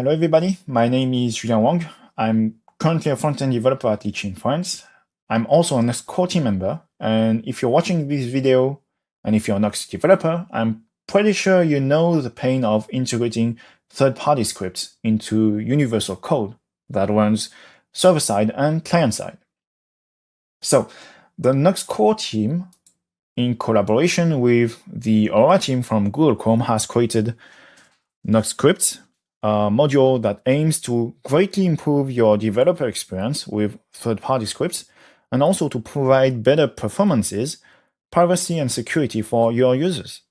Hello, everybody. My name is Julien Wang. I'm currently a front-end developer at Itch in France. I'm also a Nuxt core team member. And if you're watching this video, and if you're a Nuxt developer, I'm pretty sure you know the pain of integrating third-party scripts into universal code that runs server-side and client-side. So the Nuxt core team, in collaboration with the Aura team from Google Chrome, has created Nuxt scripts, a module that aims to greatly improve your developer experience with third-party scripts and also to provide better performances, privacy, and security for your users.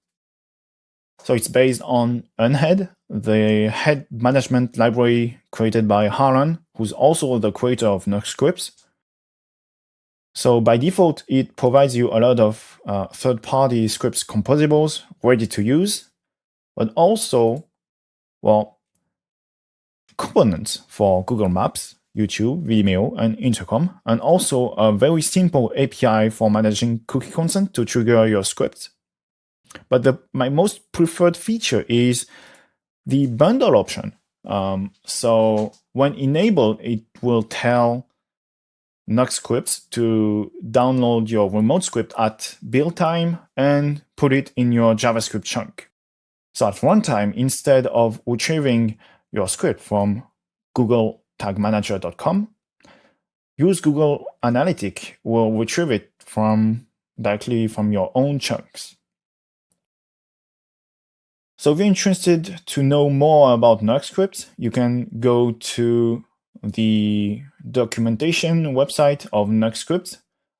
So it's based on Unhead, the head management library created by Harlan, who's also the creator of Nuxt scripts. So by default, it provides you a lot of third-party scripts composables ready to use, but also, well, components for Google Maps, YouTube, Vimeo, and Intercom, and also a very simple API for managing cookie consent to trigger your script. But my most preferred feature is the bundle option. So when enabled, it will tell Nuxt scripts to download your remote script at build time and put it in your JavaScript chunk. So at runtime, instead of retrieving your script from google-tag-manager.com, use Google Analytics will retrieve it directly from your own chunks. So if you're interested to know more about Nuxt scripts, you can go to the documentation website of Nuxt scripts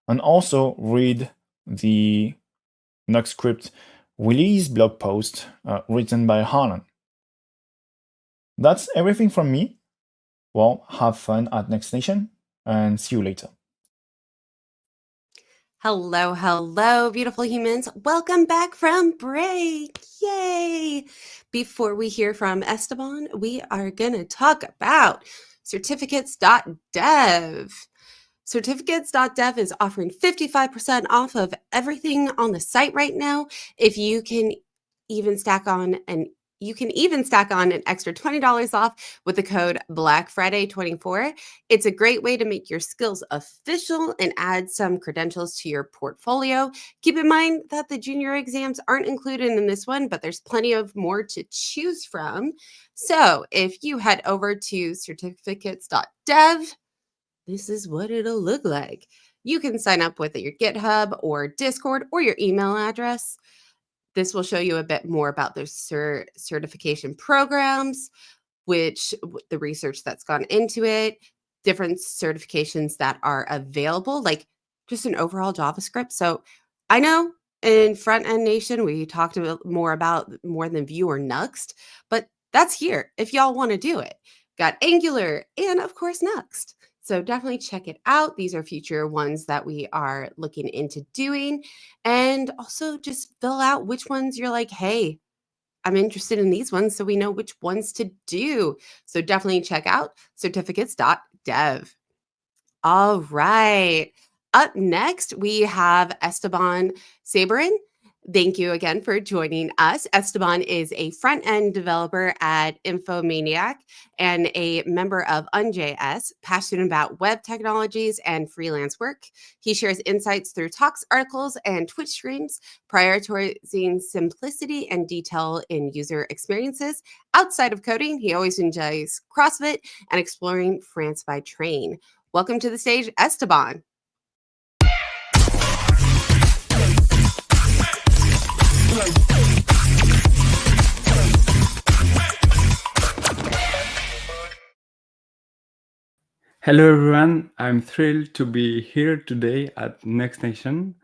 and also read the Nuxt script release blog post written by Harlan. That's everything from me. Well, have fun at Next Nation and see you later. Hello, hello, beautiful humans. Welcome back from break. Yay! Before we hear from Esteban, we are going to talk about certificates.dev. Certificates.dev is offering 55% off of everything on the site right now. If you can even stack on an extra $20 off with the code BlackFriday24. It's a great way to make your skills official and add some credentials to your portfolio. Keep in mind that the junior exams aren't included in this one, but there's plenty of more to choose from. So if you head over to certificates.dev, this is what it'll look like. You can sign up with your GitHub or Discord or your email address. This will show you a bit more about the certification programs, the research that's gone into it, different certifications that are available, like just an overall JavaScript. So I know in Front End Nation, we talked more than Vue or Nuxt, but that's here if y'all want to do it. Got Angular and of course Nuxt. So definitely check it out. These are future ones that we are looking into doing. And also just fill out which ones you're like, hey, I'm interested in these ones so we know which ones to do. So definitely check out certificates.dev. All right. Up next, we have Esteban Saberin. Thank you again for joining us. Esteban is a front-end developer at Infomaniac and a member of UnJS, passionate about web technologies and freelance work. He shares insights through talks, articles, and Twitch streams, prioritizing simplicity and detail in user experiences. Outside of coding, he always enjoys CrossFit and exploring France by train. Welcome to the stage, Esteban. Hello everyone, I'm thrilled to be here today at Next Nation.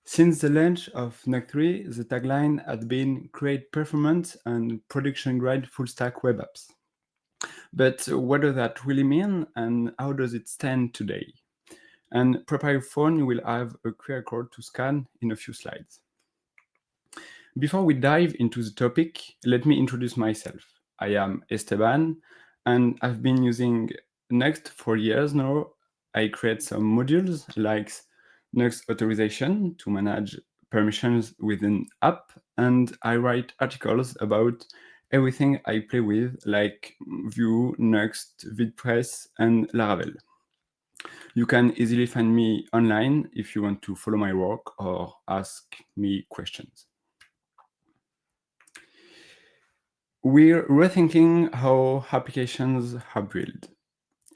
Since the launch of Nuxt 3, the tagline has been create performance and production-grade full-stack web apps. But what does that really mean and how does it stand today? And prepare your phone, you will have a QR code to scan in a few slides. Before we dive into the topic, let me introduce myself. I am Esteban and I've been using Nuxt for years now. I create some modules like Nuxt authorization to manage permissions within app, and I write articles about everything I play with, like Vue, Nuxt, WordPress, and Laravel. You can easily find me online if you want to follow my work or ask me questions. We're rethinking how applications are built.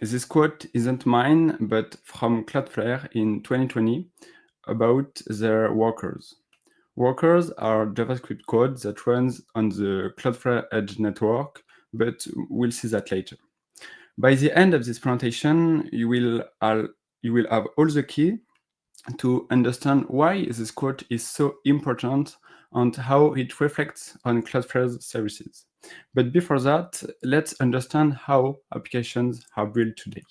This quote isn't mine, but from Cloudflare in 2020 about their workers. Workers are JavaScript code that runs on the Cloudflare Edge network, but we'll see that later. By the end of this presentation, you will have all the key to understand why this quote is so important and how it reflects on Cloudflare's services. But before that, let's understand how applications are built today.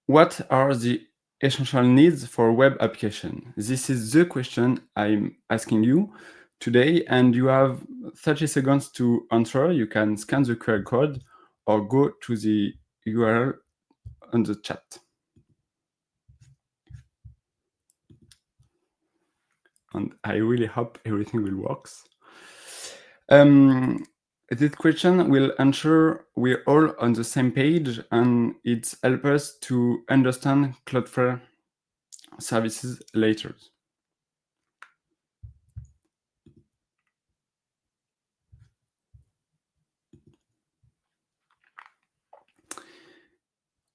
What are the essential needs for web application? This is the question I'm asking you today, and you have 30 seconds to answer. You can scan the QR code or go to the URL on the chat. And I really hope everything will work. This question will ensure we're all on the same page, and it helps us to understand Cloudflare services later.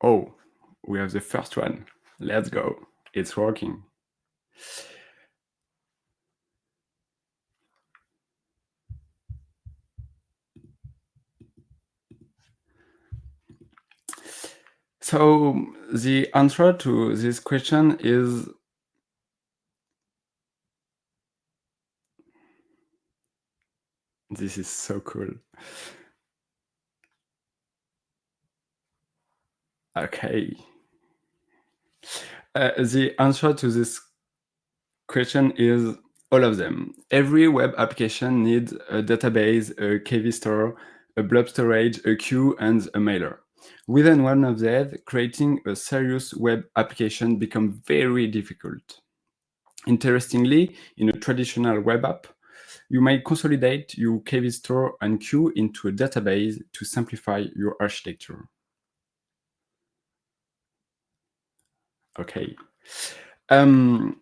Oh, we have the first one. Let's go. It's working. So the answer to this question is this is so cool. Okay. The answer to this question is all of them. Every web application needs a database, a KV store, a blob storage, a queue, and a mailer. Within one of these, creating a serious web application becomes very difficult. Interestingly, in a traditional web app, you may consolidate your KV store and queue into a database to simplify your architecture. Okay. And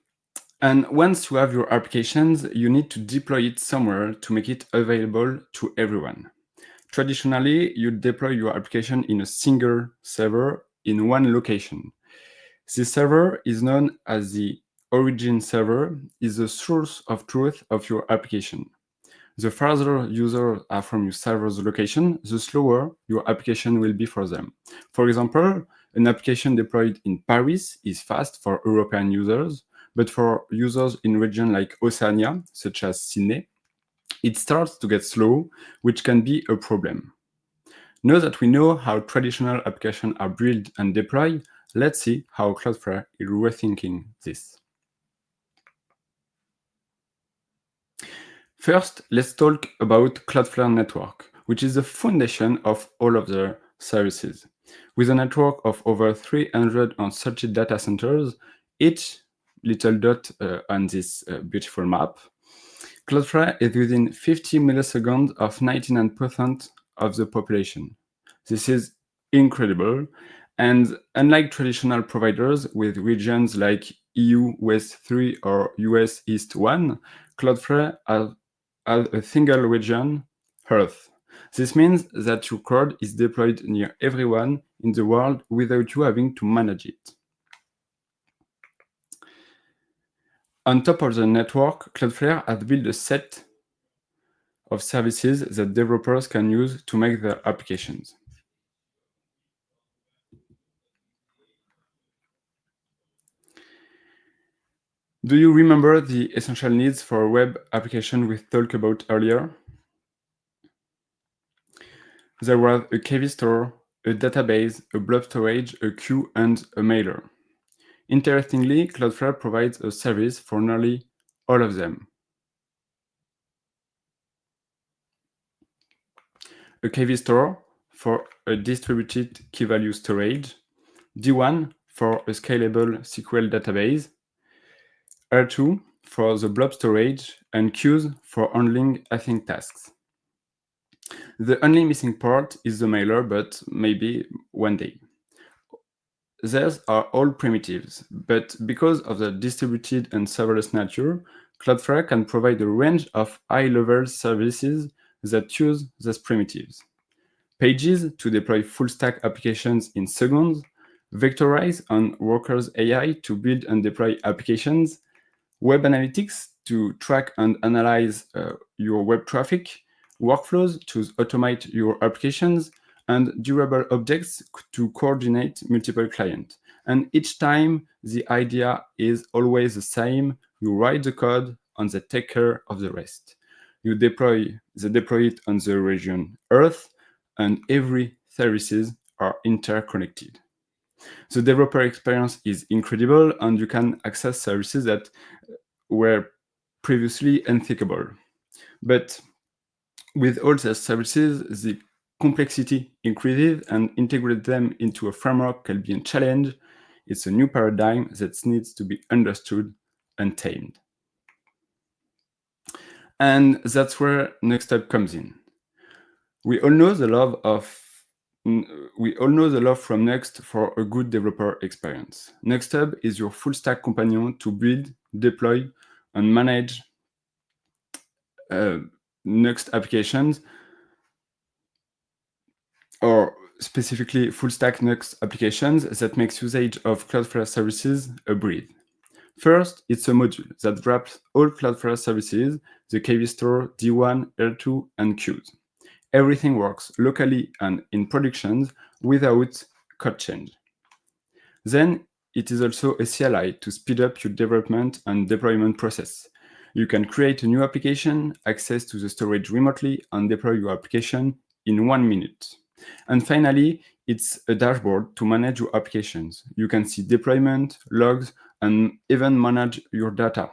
once you have your applications, you need to deploy it somewhere to make it available to everyone. Traditionally, you deploy your application in a single server in one location. This server is known as the origin server, is the source of truth of your application. The farther users are from your server's location, the slower your application will be for them. For example, an application deployed in Paris is fast for European users, but for users in regions like Oceania, such as Sydney, it starts to get slow, which can be a problem. Now that we know how traditional applications are built and deployed, let's see how Cloudflare is rethinking this. First, let's talk about Cloudflare Network, which is the foundation of all of their services. With a network of over 330 data centers, each little dot on this beautiful map, Cloudflare is within 50 milliseconds of 99% of the population. This is incredible. And unlike traditional providers with regions like EU West 3 or US East 1, Cloudflare has a single region, Earth. This means that your code is deployed near everyone in the world without you having to manage it. On top of the network, Cloudflare has built a set of services that developers can use to make their applications. Do you remember the essential needs for a web application we talked about earlier? There was a KV store, a database, a blob storage, a queue, and a mailer. Interestingly, Cloudflare provides a service for nearly all of them. A KV store for a distributed key-value storage, D1 for a scalable SQL database, R2 for the blob storage, and queues for handling async tasks. The only missing part is the mailer, but maybe one day. These are all primitives, but because of the distributed and serverless nature, Cloudflare can provide a range of high-level services that use these primitives. Pages to deploy full-stack applications in seconds, Vectorize on Workers AI to build and deploy applications, Web Analytics to track and analyze your web traffic, workflows to automate your applications, and durable objects to coordinate multiple clients. And each time, the idea is always the same. You write the code and they take care of the rest. They deploy it on the region Earth, and every services are interconnected. The developer experience is incredible, and you can access services that were previously unthinkable. But with all these services, the complexity increases, and integrate them into a framework can be a challenge. It's a new paradigm that needs to be understood and tamed. And that's where Nuxt comes in. We all know the love from Nuxt for a good developer experience. Nuxt is your full stack companion to build, deploy, and manage Nuxt applications, or specifically full stack Nuxt applications that makes usage of Cloudflare services a breeze. First, it's a module that wraps all Cloudflare services, the KV store, D1, L2, and queues. Everything works locally and in productions without code change. Then, it is also a CLI to speed up your development and deployment process. You can create a new application, access to the storage remotely, and deploy your application in 1 minute. And finally, it's a dashboard to manage your applications. You can see deployment, logs, and even manage your data.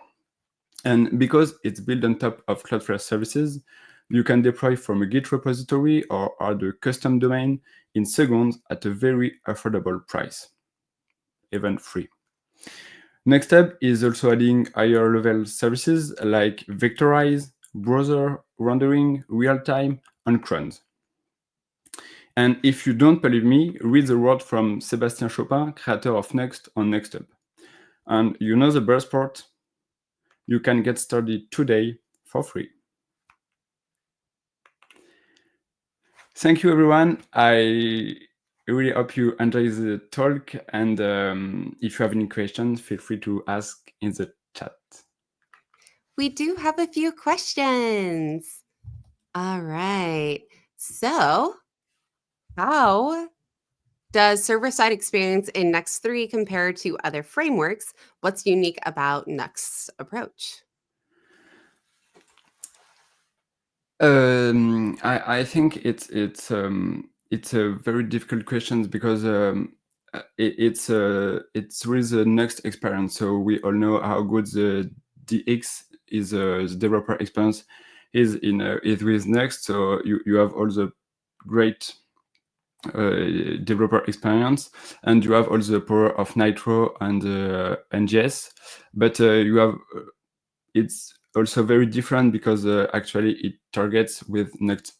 And because it's built on top of Cloudflare services, you can deploy from a Git repository or add a custom domain in seconds at a very affordable price, even free. Nuxt is also adding higher level services like Vectorize, browser rendering, real-time, and crons. And if you don't believe me, read the word from Sébastien Chopin, creator of Nuxt, on Nuxt. And you know the best part? You can get started today for free. Thank you, everyone. I really hope you enjoy the talk. And if you have any questions, feel free to ask in the chat. We do have a few questions. All right. So, how does server-side experience in Nuxt 3 compare to other frameworks? What's unique about Nuxt's approach? I think it's a very difficult question because it's really the Nuxt experience. So we all know how good the DX is, the developer experience is with Nuxt. So you have all the great developer experience, and you have all the power of Nitro and NGS, but you have it's also very different because actually it targets with Nuxt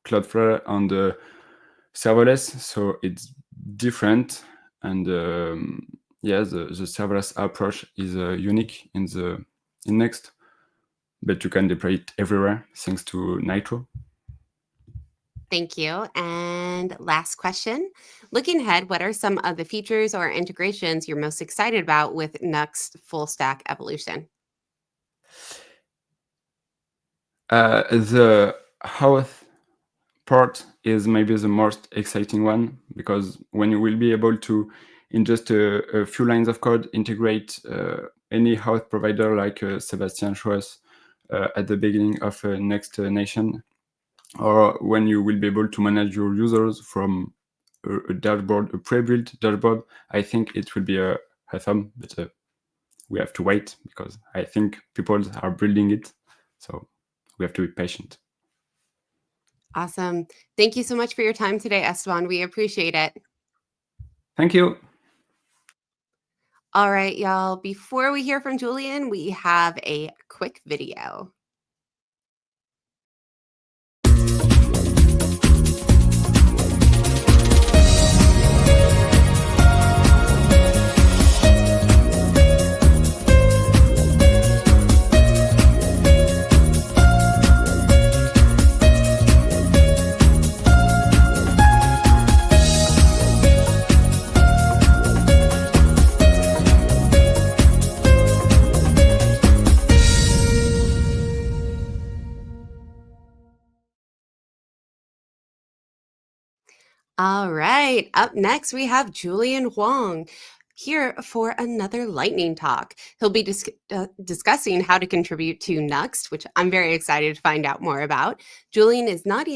Cloudflare on the serverless, so it's different. And yeah, the serverless approach is unique in Nuxt, but you can deploy it everywhere thanks to Nitro. Thank you. And last question. Looking ahead, what are some of the features or integrations you're most excited about with Nuxt full stack evolution? The health part is maybe the most exciting one, because when you will be able to, in just a few lines of code, integrate any health provider like Sébastien showed us at the beginning of Next Nation, or when you will be able to manage your users from a dashboard, a pre-built dashboard, I think it will be awesome, but we have to wait because I think people are building it. So we have to be patient. Awesome. Thank you so much for your time today, Esteban. We appreciate it. Thank you. All right, y'all. Before we hear from Julian, we have a quick video. All right. Up next, we have Julian Huang here for another lightning talk. He'll be discussing how to contribute to Nuxt, which I'm very excited to find out more about. Julian is not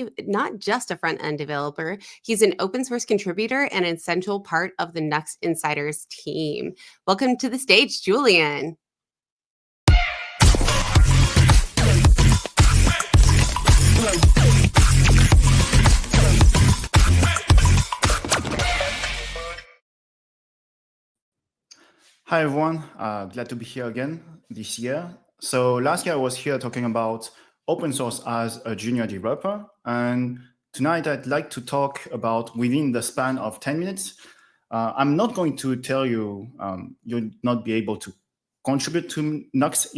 just a front-end developer. He's an open source contributor and an essential part of the Nuxt Insiders team. Welcome to the stage, Julian. Hi everyone, glad to be here again this year. So last year I was here talking about open source as a junior developer, and tonight I'd like to talk about within the span of 10 minutes. I'm not going to tell you you'll not be able to contribute to Nuxt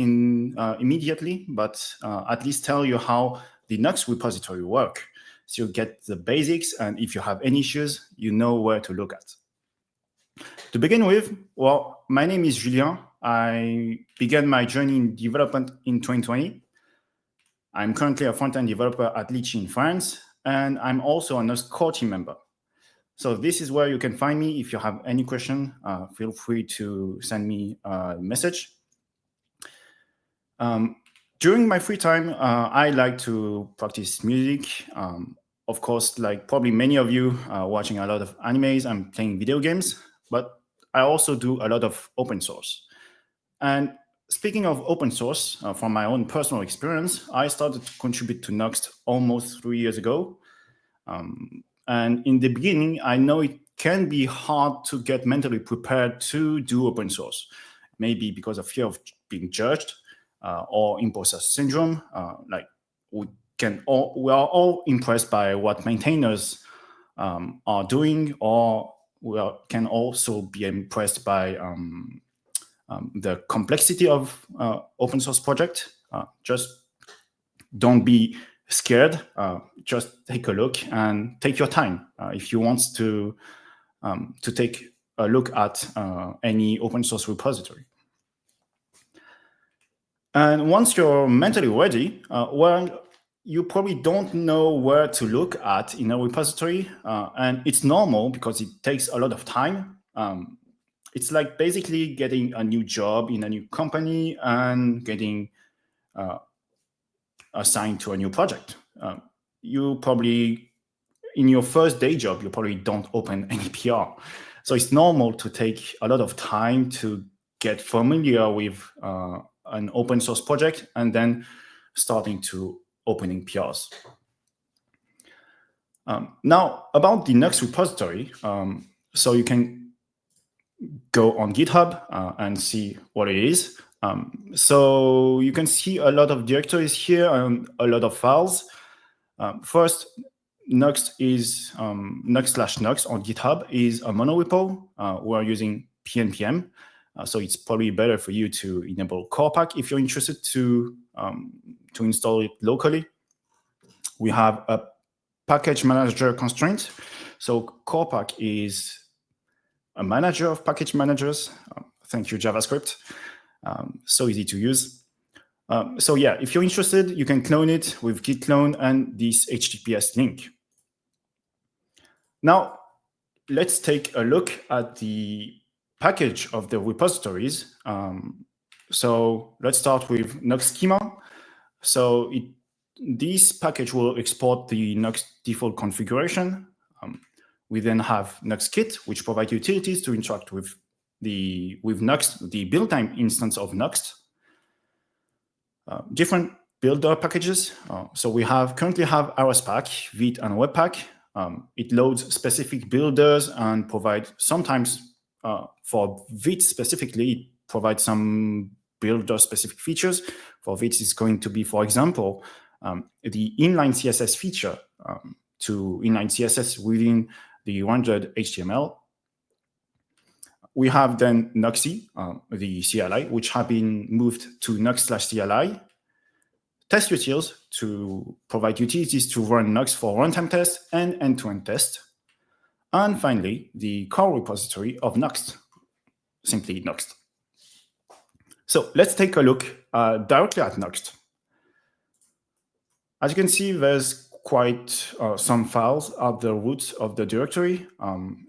immediately, but at least tell you how the Nuxt repository work. So you get the basics, and if you have any issues, you know where to look at. To begin with, well, my name is Julien. I began my journey in development in 2020. I'm currently a front-end developer at Litchi in France, and I'm also a Nuxt core team member. So this is where you can find me. If you have any question, feel free to send me a message. During my free time, I like to practice music. Of course, like probably many of you, watching a lot of animes and playing video games, but I also do a lot of open source. And speaking of open source, from my own personal experience, I started to contribute to Nuxt almost 3 years ago. And in the beginning, I know it can be hard to get mentally prepared to do open source, maybe because of fear of being judged or imposter syndrome. Like we are all impressed by what maintainers are doing, or we can also be impressed by the complexity of open source project. Just don't be scared. Just take a look and take your time if you want to take a look at any open source repository. And once you're mentally ready, well, you probably don't know where to look at in a repository, and it's normal because it takes a lot of time. It's like basically getting a new job in a new company and getting assigned to a new project. You probably, in your first day job, you probably don't open any PR. So it's normal to take a lot of time to get familiar with an open source project and then starting to opening PRs. Now, about the Nuxt repository, so you can go on GitHub and see what it is. So you can see a lot of directories here and a lot of files. First, Nuxt is Nuxt/Nuxt on GitHub is a monorepo. We're using pnpm, so it's probably better for you to enable Corepack if you're interested to install it locally. We have a package manager constraint. So Corepack is a manager of package managers. Thank you, JavaScript. So easy to use. So yeah, if you're interested, you can clone it with git clone and this HTTPS link. Now, let's take a look at the package of the repositories. So let's start with Nuxt schema. So this package will export the Nuxt default configuration. We then have Nuxt Kit, which provides utilities to interact with Nuxt, the build-time instance of Nuxt. Different builder packages. So we currently have RSPack, Vite, and Webpack. It loads specific builders and provides sometimes for Vite specifically, it provides some builder-specific features. For Vite, it's going to be, for example, the inline CSS feature to inline CSS within the rendered HTML. We have then Nuxt, the CLI, which have been moved to Nuxt/CLI. Test utils to provide utilities to run Nuxt for runtime tests and end-to-end tests. And finally, the core repository of Nuxt, simply Nuxt. So let's take a look directly at Nuxt. As you can see, there's quite some files at the root of the directory.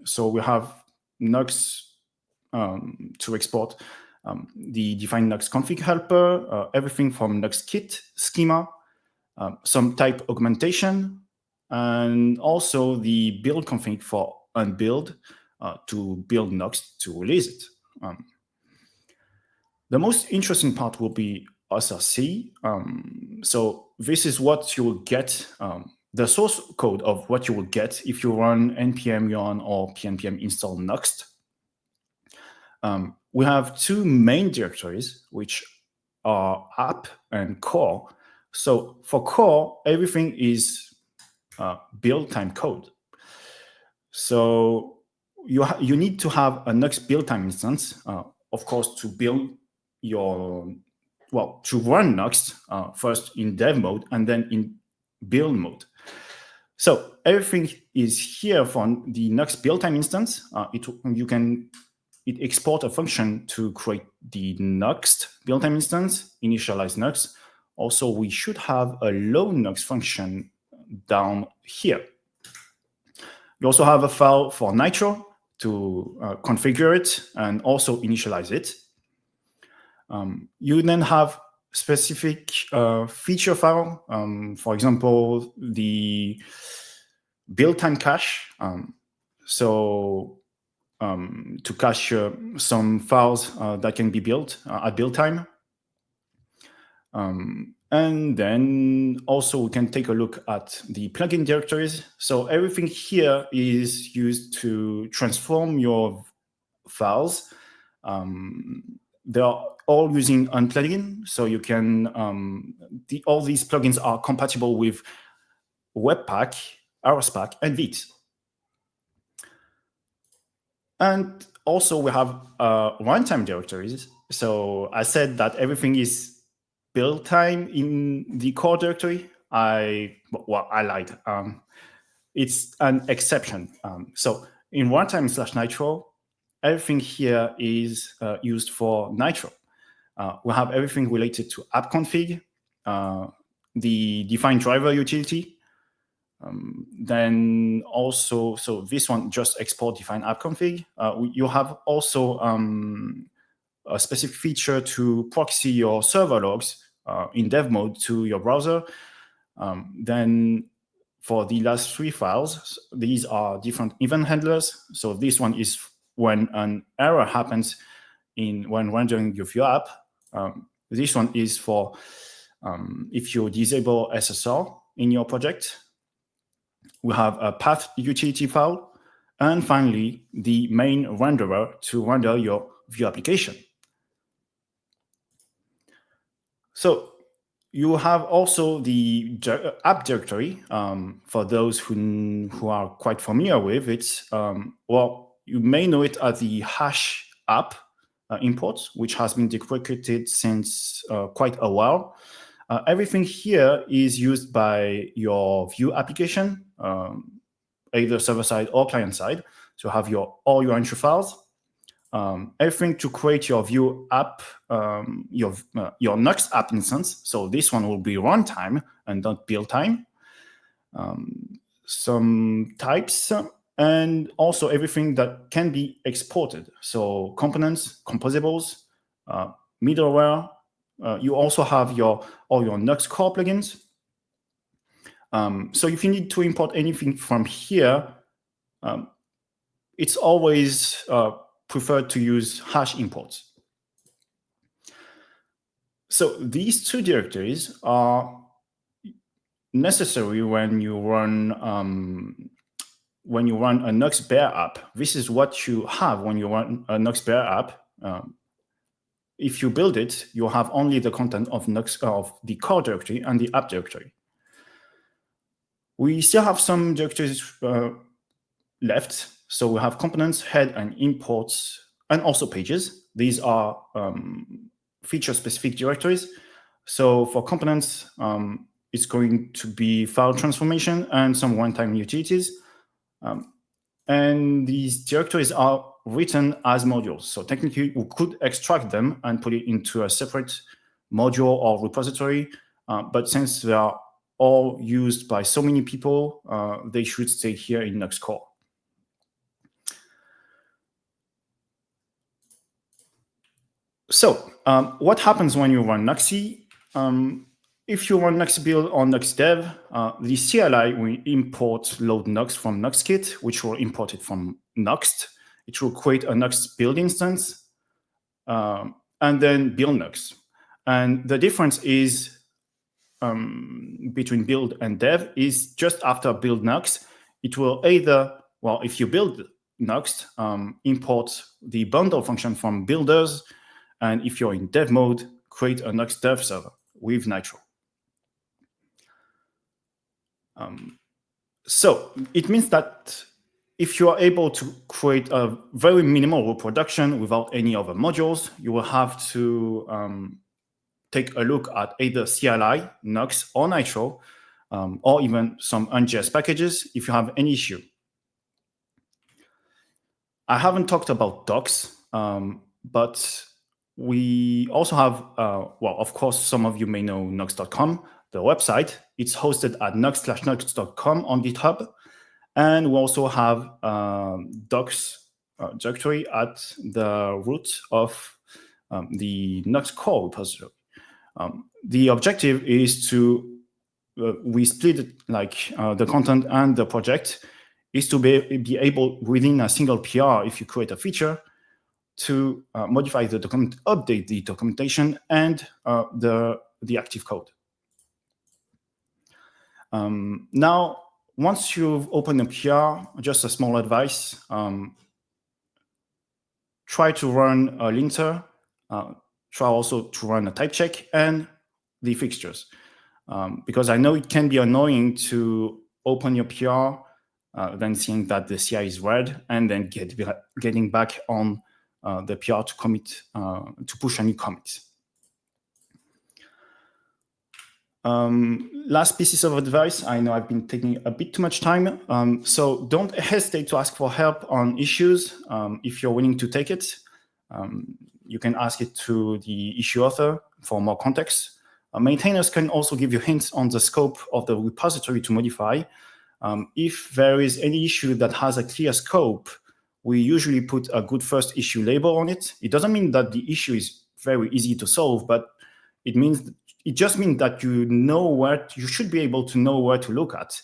So we have Nuxt to export the defined Nuxt config helper, everything from Nuxt kit schema, some type augmentation, and also the build config for unbuild to build Nuxt to release it. The most interesting part will be SRC. So this is what you will get, the source code of what you will get if you run npm yarn or pnpm install Nuxt. We have two main directories, which are app and core. So for core, everything is build time code. So you need to have a Nuxt build time instance, of course, to build to run Nuxt first in dev mode and then in build mode. So everything is here for the Nuxt build time instance. It export a function to create the Nuxt build time instance, initialize Nuxt. Also, we should have a load Nuxt function down here. You also have a file for Nitro to configure it and also initialize it. You then have specific feature file, for example, the build time cache. To cache some files that can be built at build time. And then also we can take a look at the plugin directories. So everything here is used to transform your files. They are all using unplugin, so you can, all these plugins are compatible with Webpack, Aerospack, and Vite. And also we have runtime directories. So I said that everything is build time in the core directory. I lied. It's an exception. So in runtime/Nitro, everything here is used for Nitro. We have everything related to app config, the defined driver utility. Then also, so this one just export define app config. You have also a specific feature to proxy your server logs in dev mode to your browser. Then for the last three files, these are different event handlers. So this one is when an error happens when rendering your Vue app. This one is for if you disable SSR in your project. We have a path utility file, and finally, the main renderer to render your Vue application. So you have also the app directory. For those who are quite familiar with it, you may know it as the hash app import, which has been deprecated since quite a while. Everything here is used by your Vue application, either server-side or client-side. So you have all your entry files, everything to create your Vue app, your Nuxt app instance. So this one will be runtime and not build time. Some types, and also everything that can be exported. So components, composables, middleware. You also have all your Nuxt core plugins. So if you need to import anything from here, it's always preferred to use hash imports. So these two directories are necessary when you run when you run a Nuxt Bear app. This is what you have when you run a Nuxt Bear app. If you build it, you'll have only the content of Nuxt, of the core directory and the app directory. We still have some directories left. So we have components, head, and imports, and also pages. These are feature-specific directories. So for components, it's going to be file transformation and some runtime utilities. And these directories are written as modules. So technically, we could extract them and put it into a separate module or repository. But since they are all used by so many people, they should stay here in Nuxt core. So what happens when you run Nuxt? If you run Nuxt build on Nuxt dev, the CLI will import load Nuxt from NuxtKit, which will import it from Nuxt. It will create a Nuxt build instance and then build Nuxt. And the difference is between build and dev is just after build Nuxt, it will either, well, if you build Nuxt, import the bundle function from builders, and if you're in dev mode, create a Nuxt dev server with Nitro. So it means that if you are able to create a very minimal reproduction without any other modules, you will have to take a look at either CLI, Nuxt, or Nitro, or even some NGS packages if you have any issue. I haven't talked about docs, but we also have, well, of course, some of you may know Nuxt.com, the website. It's hosted at nuxt/nuxt.com on GitHub. And we also have docs directory at the root of the Nuxt core repository. The objective is to, we split it like the content and the project, is to be able within a single PR, if you create a feature, to modify the document, update the documentation and the active code. Now, once you've opened a PR, just a small advice, try to run a linter, try also to run a type check and the fixtures. Because I know it can be annoying to open your PR, then seeing that the CI is red, and then getting back on the PR to commit, to push any commits. Last pieces of advice. I know I've been taking a bit too much time, so don't hesitate to ask for help on issues. If you're willing to take it, you can ask it to the issue author for more context. Maintainers can also give you hints on the scope of the repository to modify. If there is any issue that has a clear scope, we usually put a good first issue label on it. It doesn't mean that the issue is very easy to solve, but it just means that you know where, you should be able to know where to look at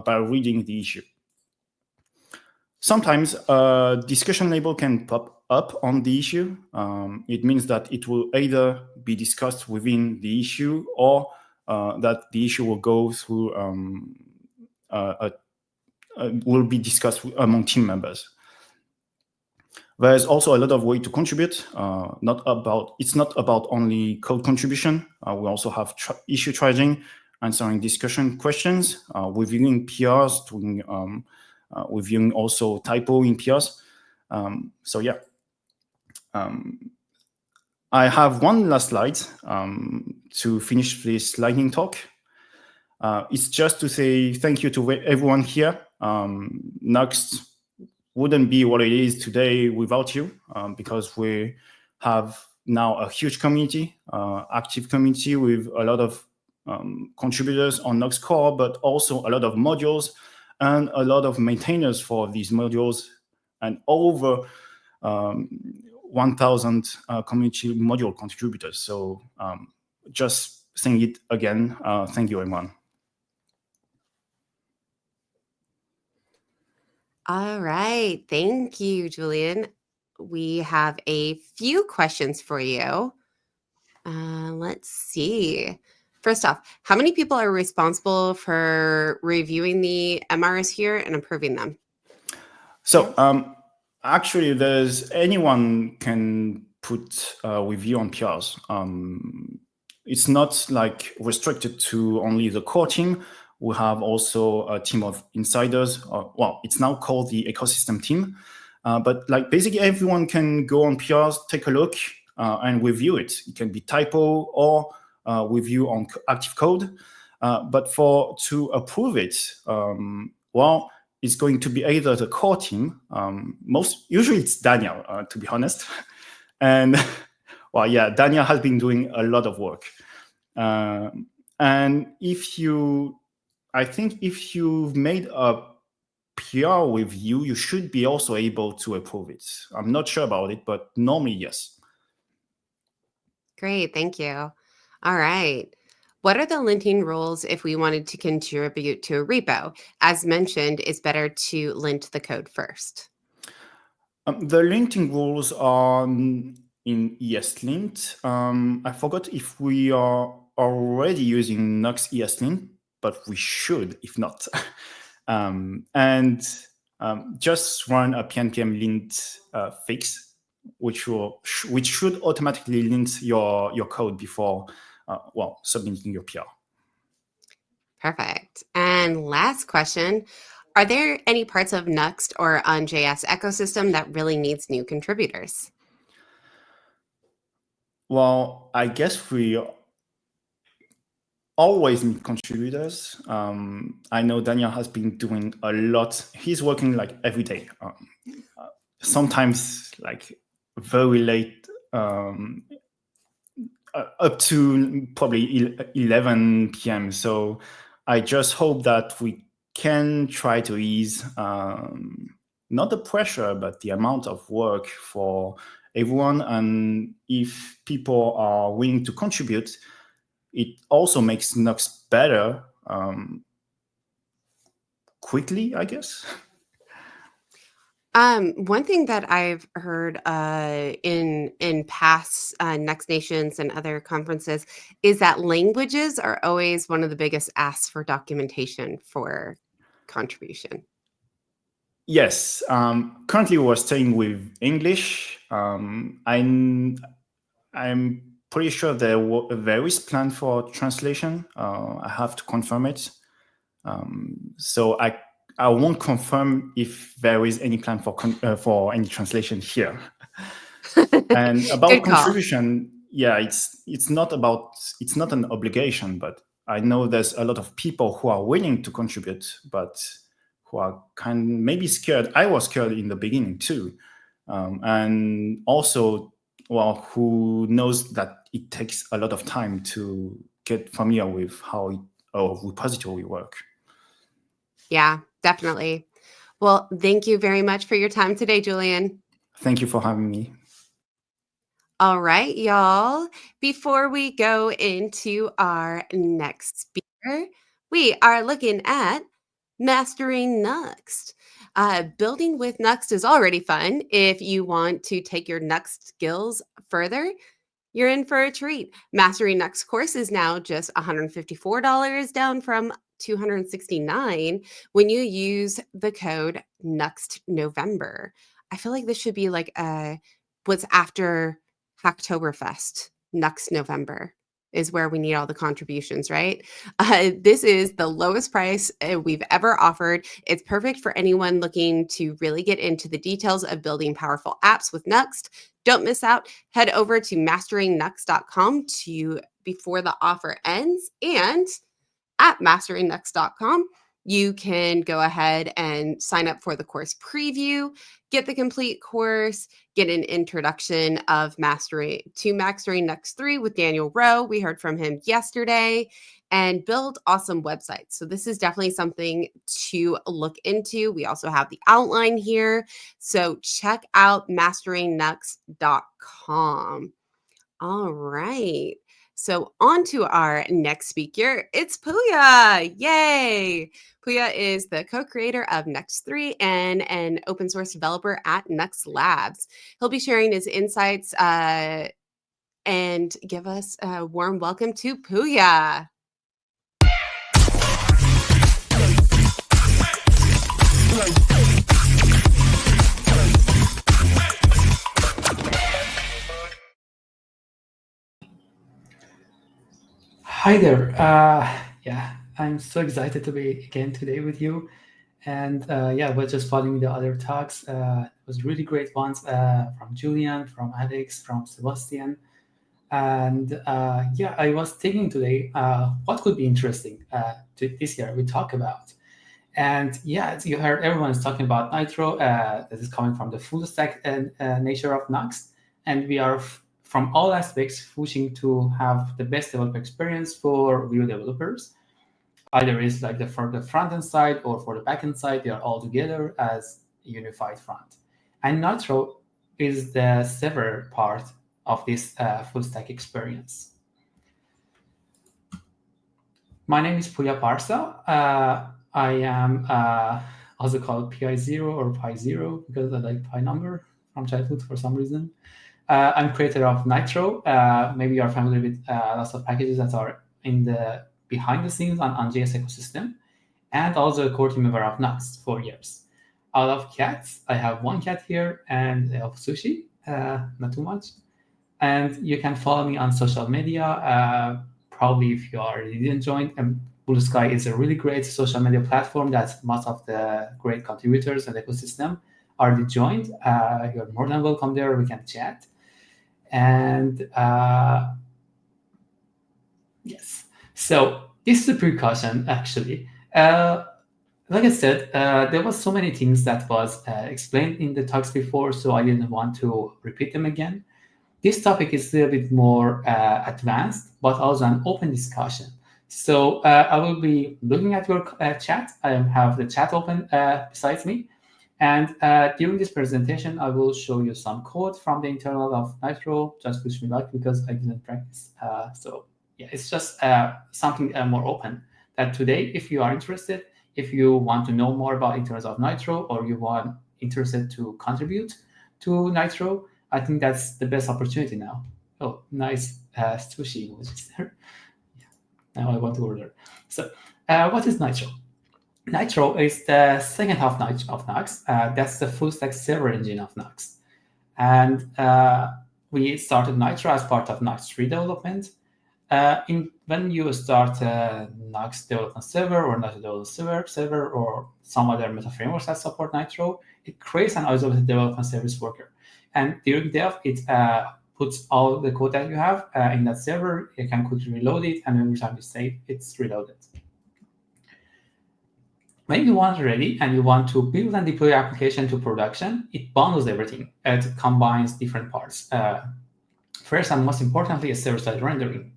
by reading the issue. Sometimes a discussion label can pop up on the issue. It means that it will either be discussed within the issue or that the issue will go through, will be discussed among team members. There's also a lot of way to contribute. It's not about only code contribution. We also have issue triaging, answering discussion questions, reviewing PRs, reviewing also typo in PRs. So yeah. I have one last slide to finish this lightning talk. It's just to say thank you to everyone here. Nuxt wouldn't be what it is today without you, because we have now a huge community, active community with a lot of contributors on Nuxt core, but also a lot of modules and a lot of maintainers for these modules, and over 1,000 community module contributors. So just saying it again, thank you, everyone. All right. Thank you, Julian. We have a few questions for you. Let's see. First off, how many people are responsible for reviewing the MRs here and approving them? So actually, there's anyone can put review on PRs. It's not like restricted to only the core team. We have also a team of insiders. Well, it's now called the ecosystem team. But like basically everyone can go on PRs, take a look, and review it. It can be typo or review on active code. But to approve it, well, it's going to be either the core team. Usually it's Daniel, to be honest, and well, yeah, Daniel has been doing a lot of work. And I think if you've made a PR review, you should be also able to approve it. I'm not sure about it, but normally yes. Great, thank you. All right. What are the linting rules if we wanted to contribute to a repo? As mentioned, it's better to lint the code first. The linting rules are in ESLint. I forgot if we are already using Nuxt ESLint, but we should, if not. Just run a pnpm lint fix, which should automatically lint your code before submitting your PR. Perfect. And last question, are there any parts of Nuxt or on JS ecosystem that really needs new contributors? Well, I guess we always need contributors. I know Daniel has been doing a lot. He's working like every day, sometimes like very late, up to probably 11 p.m. So I just hope that we can try to ease not the pressure, but the amount of work for everyone. And if people are willing to contribute, it also makes Nuxt better quickly, I guess. One thing that I've heard in past Next Nations and other conferences is that languages are always one of the biggest asks for documentation for contribution. Yes. Currently, we're staying with English. I'm pretty sure there is plan for translation. I have to confirm it. So I won't confirm if there is any plan for any translation here. And about contribution, yeah, it's not an obligation, but I know there's a lot of people who are willing to contribute, but who are maybe scared. I was scared in the beginning too, and also, well, who knows that it takes a lot of time to get familiar with how a repository work. Yeah, definitely. Well, thank you very much for your time today, Julian. Thank you for having me. All right, y'all. Before we go into our next speaker, we are looking at mastering Nuxt. Building with Nuxt is already fun. If you want to take your Nuxt skills further, you're in for a treat. Mastering Nuxt course is now just $154, down from $269 when you use the code Nuxt November. I feel like this should be like what's after Hacktoberfest. Nuxt November is where we need all the contributions, right? This is the lowest price we've ever offered. It's perfect for anyone looking to really get into the details of building powerful apps with Nuxt. Don't miss out. Head over to masteringnuxt.com before the offer ends. And at masteringnuxt.com, you can go ahead and sign up for the course preview, get the complete course, get an introduction of Mastering Nuxt 3 with Daniel Rowe. We heard from him yesterday, and build awesome websites. So this is definitely something to look into. We also have the outline here. So check out masteringnuxt.com. All right. So on to our next speaker. It's Puya. Yay. Puya is the co-creator of Nuxt 3 and an open source developer at Nuxt Labs. He'll be sharing his insights and give us a warm welcome to Puya. Hi there. Yeah, I'm so excited to be again today with you. And yeah, we're just following the other talks. It was really great ones from Julian, from Alex, from Sebastian. And yeah, I was thinking today what could be interesting this year we talk about. And yeah, as you heard, everyone is talking about Nitro. That is coming from the full stack nature of Nuxt. And we are, from all aspects, pushing to have the best developer experience for Vue developers. Either it's like for the front end side or for the back end side, they are all together as a unified front. And Nitro is the several part of this full stack experience. My name is Puya Parsa. I am also called PI0 or Pi0 because I like Pi number from childhood for some reason. I'm creator of Nitro. Maybe you're familiar with lots of packages that are in the behind the scenes on JS ecosystem, and also a core team member of Nuxt for years. I love cats. I have one cat here, and I love sushi, not too much. And you can follow me on social media. Probably if you already didn't join, Blue Sky is a really great social media platform that most of the great contributors and ecosystem already joined. You're more than welcome there. We can chat. And yes, so this is a precaution actually. Like I said, there was so many things that was explained in the talks before, so I didn't want to repeat them again. This topic is a little bit more advanced, but also an open discussion. So I will be looking at your chat. I have the chat open besides me. And during this presentation, I will show you some code from the internal of Nitro. Just wish me luck because I didn't practice. So yeah, it's just something more open. That today, if you are interested, if you want to know more about internals of Nitro, or you want interested to contribute to Nitro, I think that's the best opportunity now. Oh, nice sushi emojis there. Yeah, now I want to order. So what is Nitro? Nitro is the second half of Nuxt. That's the full stack server engine of Nuxt. And we started Nitro as part of Nuxt 3 development. When you start Nuxt development server or Nitro development server or some other meta frameworks that support Nitro, it creates an isolated development service worker. And during dev, it puts all the code that you have in that server. You can quickly reload it, and every time you save, it's reloaded. When you want it ready and you want to build and deploy your application to production, it bundles everything. It combines different parts. First and most importantly is server-side rendering.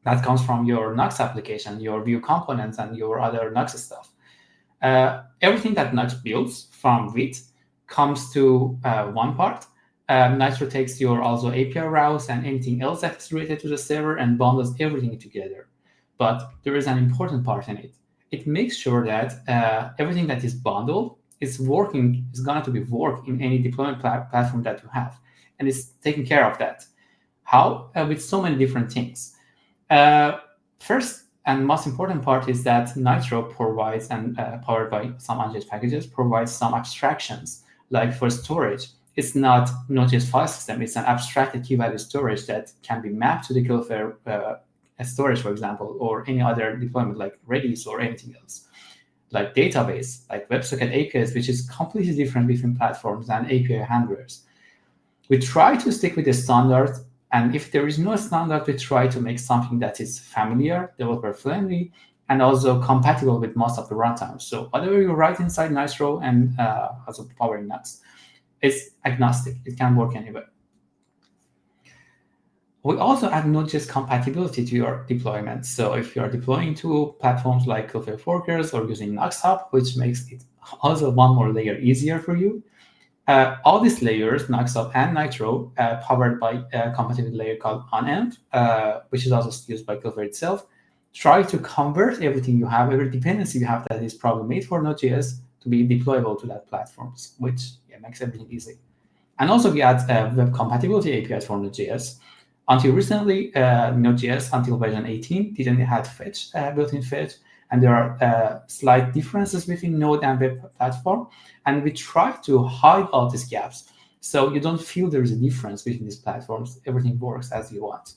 That comes from your Nuxt application, your Vue components, and your other Nuxt stuff. Everything that Nuxt builds from Vite comes to one part. Nitro takes your also API routes and anything else that is related to the server and bundles everything together. But there is an important part in it. It makes sure that everything that is bundled is working, is going to be work in any deployment platform that you have, and it's taking care of that. How? With so many different things. First and most important part is that Nitro provides, and powered by some Node.js packages, provides some abstractions. Like for storage, it's not Node.js file system, it's an abstracted key-value storage that can be mapped to the Cloudflare storage, for example, or any other deployment like Redis or anything else. Like database, like WebSocket APIs, which is completely different between platforms and API handlers. We try to stick with the standard, and if there is no standard, we try to make something that is familiar, developer-friendly, and also compatible with most of the runtimes. So whatever you write inside Nitro and also powering Nuxt, it's agnostic. It can work anywhere. We also add Node.js compatibility to your deployment. So if you're deploying to platforms like Cloudflare Workers or using Nuxt Hub, which makes it also one more layer easier for you, all these layers, Nuxt Hub and Nitro, powered by a compatibility layer called onEnv, which is also used by Cloudflare itself, try to convert everything you have, every dependency you have that is probably made for Node.js to be deployable to that platforms, which makes everything easy. And also we add web compatibility APIs for Node.js. Until recently, Node.js, until version 18, didn't have fetch, built-in fetch, and there are slight differences between Node and web platform, and we try to hide all these gaps so you don't feel there is a difference between these platforms. Everything works as you want.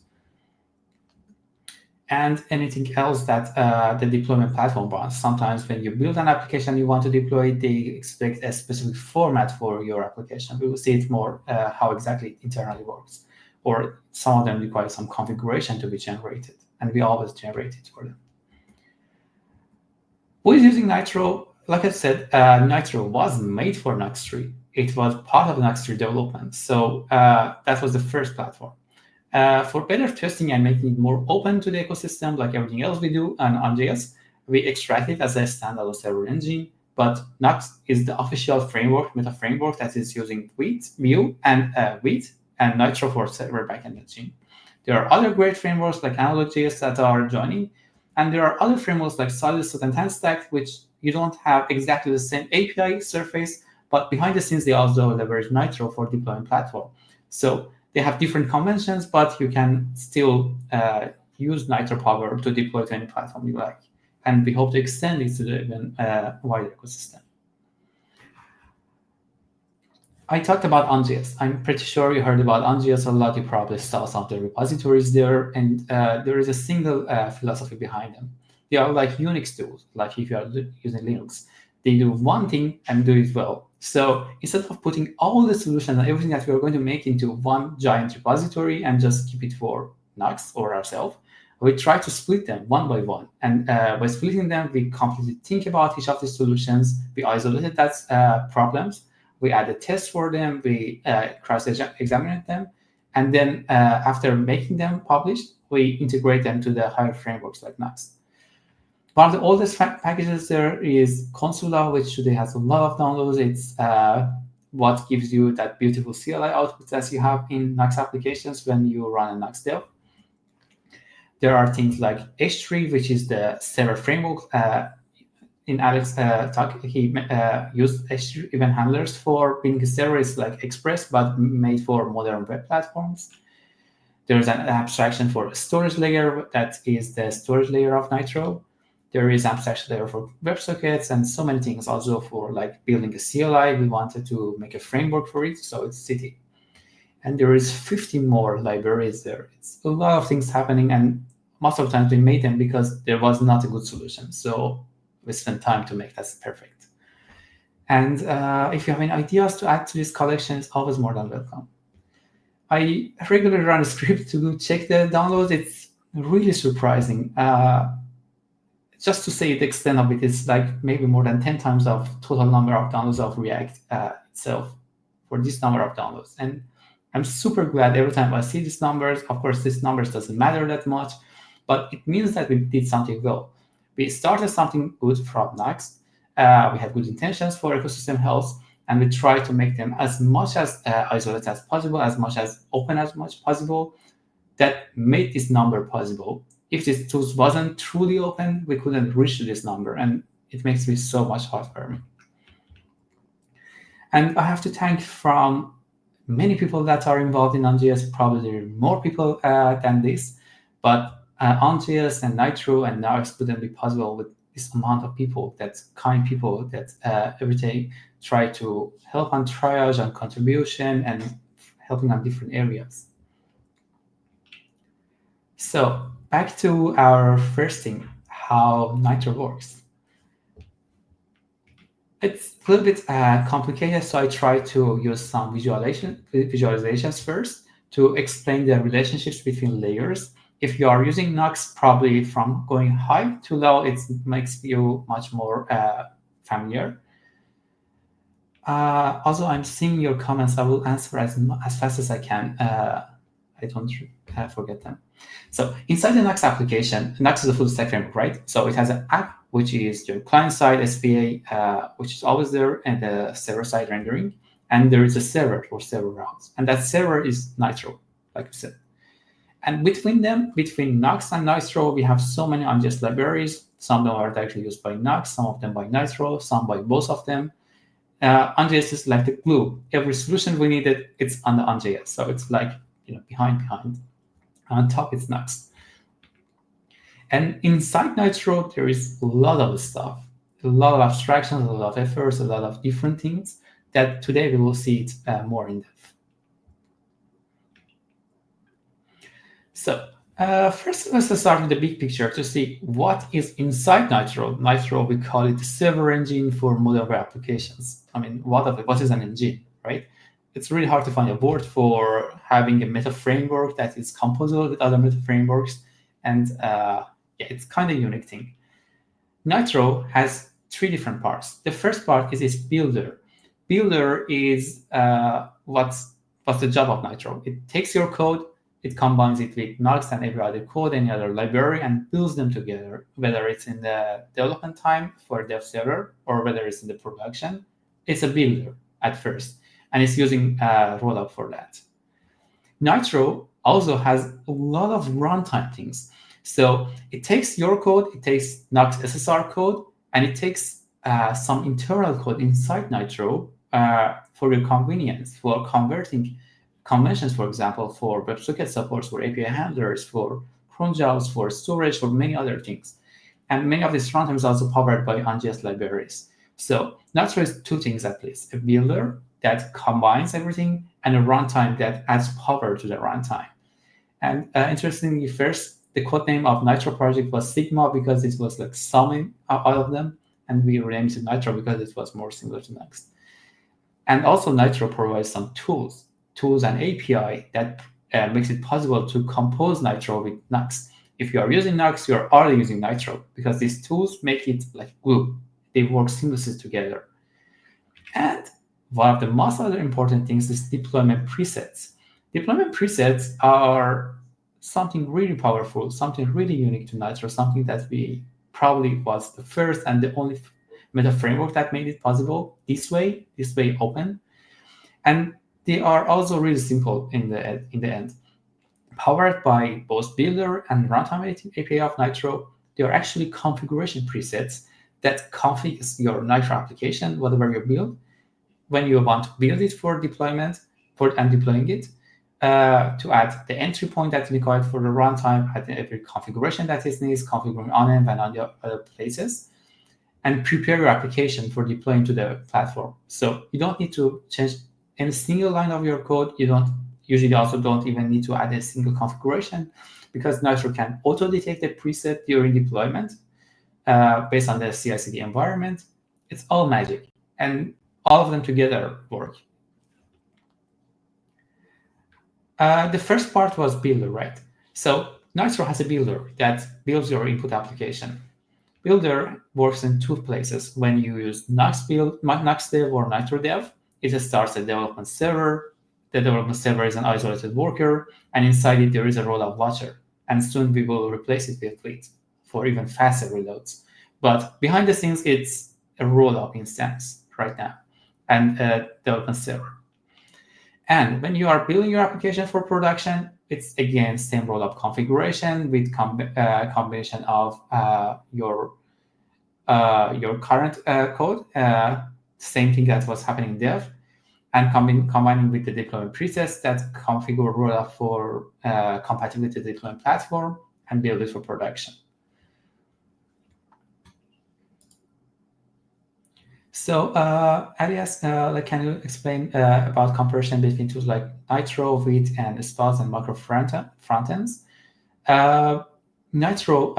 and anything else that the deployment platform wants. Sometimes when you build an application you want to deploy, they expect a specific format for your application. We will see it more how exactly it internally works. Or some of them require some configuration to be generated, and we always generate it for them. With using Nitro, like I said, Nitro was made for Nuxt 3. It was part of Nuxt 3 development, so that was the first platform. For better testing and making it more open to the ecosystem, like everything else we do on JS, we extract it as a standalone server engine. But Nuxt is the official framework, meta framework, that is using Vue and Nitro for server backend engine. There are other great frameworks like Analog.js that are joining, and there are other frameworks like Solid.Stack and TanStack, which you don't have exactly the same API surface, but behind the scenes they also leverage Nitro for deploying platform. So they have different conventions, but you can still use Nitro power to deploy to any platform you like. And we hope to extend it to the even wider ecosystem. I talked about OnJS. I'm pretty sure you heard about OnJS a lot. You probably saw some of the repositories there, and there is a single philosophy behind them. They are like Unix tools, like if you are using Linux. They do one thing and do it well. So instead of putting all the solutions and everything that we are going to make into one giant repository and just keep it for Nuxt or ourselves, we try to split them one by one. And by splitting them, we completely think about each of the solutions. We isolated that problems. We added tests for them. We cross-examined them. And then after making them published, we integrate them to the higher frameworks like Nuxt. One of the oldest packages there is Consula, which today has a lot of downloads. It's what gives you that beautiful CLI output that you have in Nuxt applications when you run a Nuxt dev. There are things like H3, which is the server framework. In Alex talk, he used H3 event handlers for being a server. It's like Express, but made for modern web platforms. There's an abstraction for a storage layer that is the storage layer of Nitro. There is abstraction layer for WebSockets and so many things. Also for like building a CLI, we wanted to make a framework for it, so it's City. And there is 50 more libraries there. It's a lot of things happening, and most of the times we made them because there was not a good solution. So we spent time to make that perfect. And if you have any ideas to add to this collection, it's always more than welcome. I regularly run a script to check the downloads. It's really surprising. Just to say the extent of it is like maybe more than 10 times of total number of downloads of React itself for this number of downloads. And I'm super glad every time I see these numbers. Of course, these numbers doesn't matter that much, but it means that we did something well. We started something good from Nuxt. We had good intentions for ecosystem health, and we tried to make them as much as isolated as possible, as much as open as much possible. That made this number possible. If this tool wasn't truly open, we couldn't reach this number, and it makes me so much heartwarming. And I have to thank from many people that are involved in OnJS. Probably there are more people than this, but OnJS and Nitro and Nuxt wouldn't be possible with this amount of people, that kind people that every day try to help on triage and contribution and helping on different areas. So back to our first thing, how Nitro works. It's a little bit complicated, so I try to use some visualizations first to explain the relationships between layers. If you are using Nuxt, probably from going high to low, it makes you much more familiar. Also, I'm seeing your comments. I will answer as fast as I can. I don't forget them. So inside the Nuxt application, Nuxt is a full stack framework, right? So it has an app, which is your client-side SPA, which is always there, and the server-side rendering. And there is a server for server routes. And that server is Nitro, like I said. And between them, between Nuxt and Nitro, we have so many OnJS libraries. Some of them are directly used by Nuxt, some of them by Nitro, some by both of them. OnJS is like the glue. Every solution we needed, it's on the OnJS. So it's like, behind. On top, it's Nuxt. And inside Nitro, there is a lot of stuff, a lot of abstractions, a lot of efforts, a lot of different things that today we will see it more in depth. So First, let's start with the big picture to see what is inside Nitro. Nitro, we call it the server engine for modern web applications. I mean, what is an engine, right? It's really hard to find a word for having a meta framework that is composable with other meta frameworks, and yeah, it's kind of a unique thing. Nitro has 3 different parts. The first part is its builder. Builder is what's the job of Nitro. It takes your code, it combines it with Nuxt and every other code, any other library, and builds them together, whether it's in the development time for dev server or whether it's in the production. It's a builder at first, and it's using rollup for that. Nitro also has a lot of runtime things. So it takes your code, it takes Nuxt SSR code, and it takes some internal code inside Nitro for your convenience, for converting conventions, for example, for WebSocket supports, for API handlers, for cron jobs, for storage, for many other things. And many of these runtimes are also powered by OnJS libraries. So Nitro is 2 things at least: a builder that combines everything and a runtime that adds power to the runtime. And interestingly, first, the code name of Nitro project was Sigma because it was like summing all of them, and we renamed it Nitro because it was more similar to Nuxt. And also Nitro provides some tools and API that makes it possible to compose Nitro with Nuxt. If you are using Nuxt, you're already using Nitro because these tools make it like glue. They work seamlessly together. And one of the most other important things is deployment presets. Deployment presets are something really powerful, something really unique to Nitro, something that we probably was the first and the only meta framework that made it possible this way open. And they are also really simple in the end. Powered by both builder and runtime API of Nitro, they are actually configuration presets that configures your Nitro application, whatever you build, when you want to build it for deployment, and deploying it, to add the entry point that's required for the runtime, add every configuration that it needs, configuring on env and on the other places, and prepare your application for deploying to the platform. So you don't need to change any single line of your code. You don't even need to add a single configuration because Nitro can auto-detect the preset during deployment based on the CI/CD environment. It's all magic, and all of them together work. The first part was builder, right? So Nitro has a builder that builds your input application. Builder works in 2 places. When you use Nuxt Dev or Nitro Dev, it starts a development server. The development server is an isolated worker, and inside it there is a rollup watcher. And soon we will replace it with Fleet for even faster reloads. But behind the scenes, it's a rollup instance right now and a development server. And when you are building your application for production, it's again same rollup configuration with combination of your current code, same thing that was happening in dev, and combining with the deployment presets that configure rollup for compatibility with the deployment platform and build it for production. So, Arias, can you explain about comparison between tools like Nitro, Vite, and Spot and macro frontends? Nitro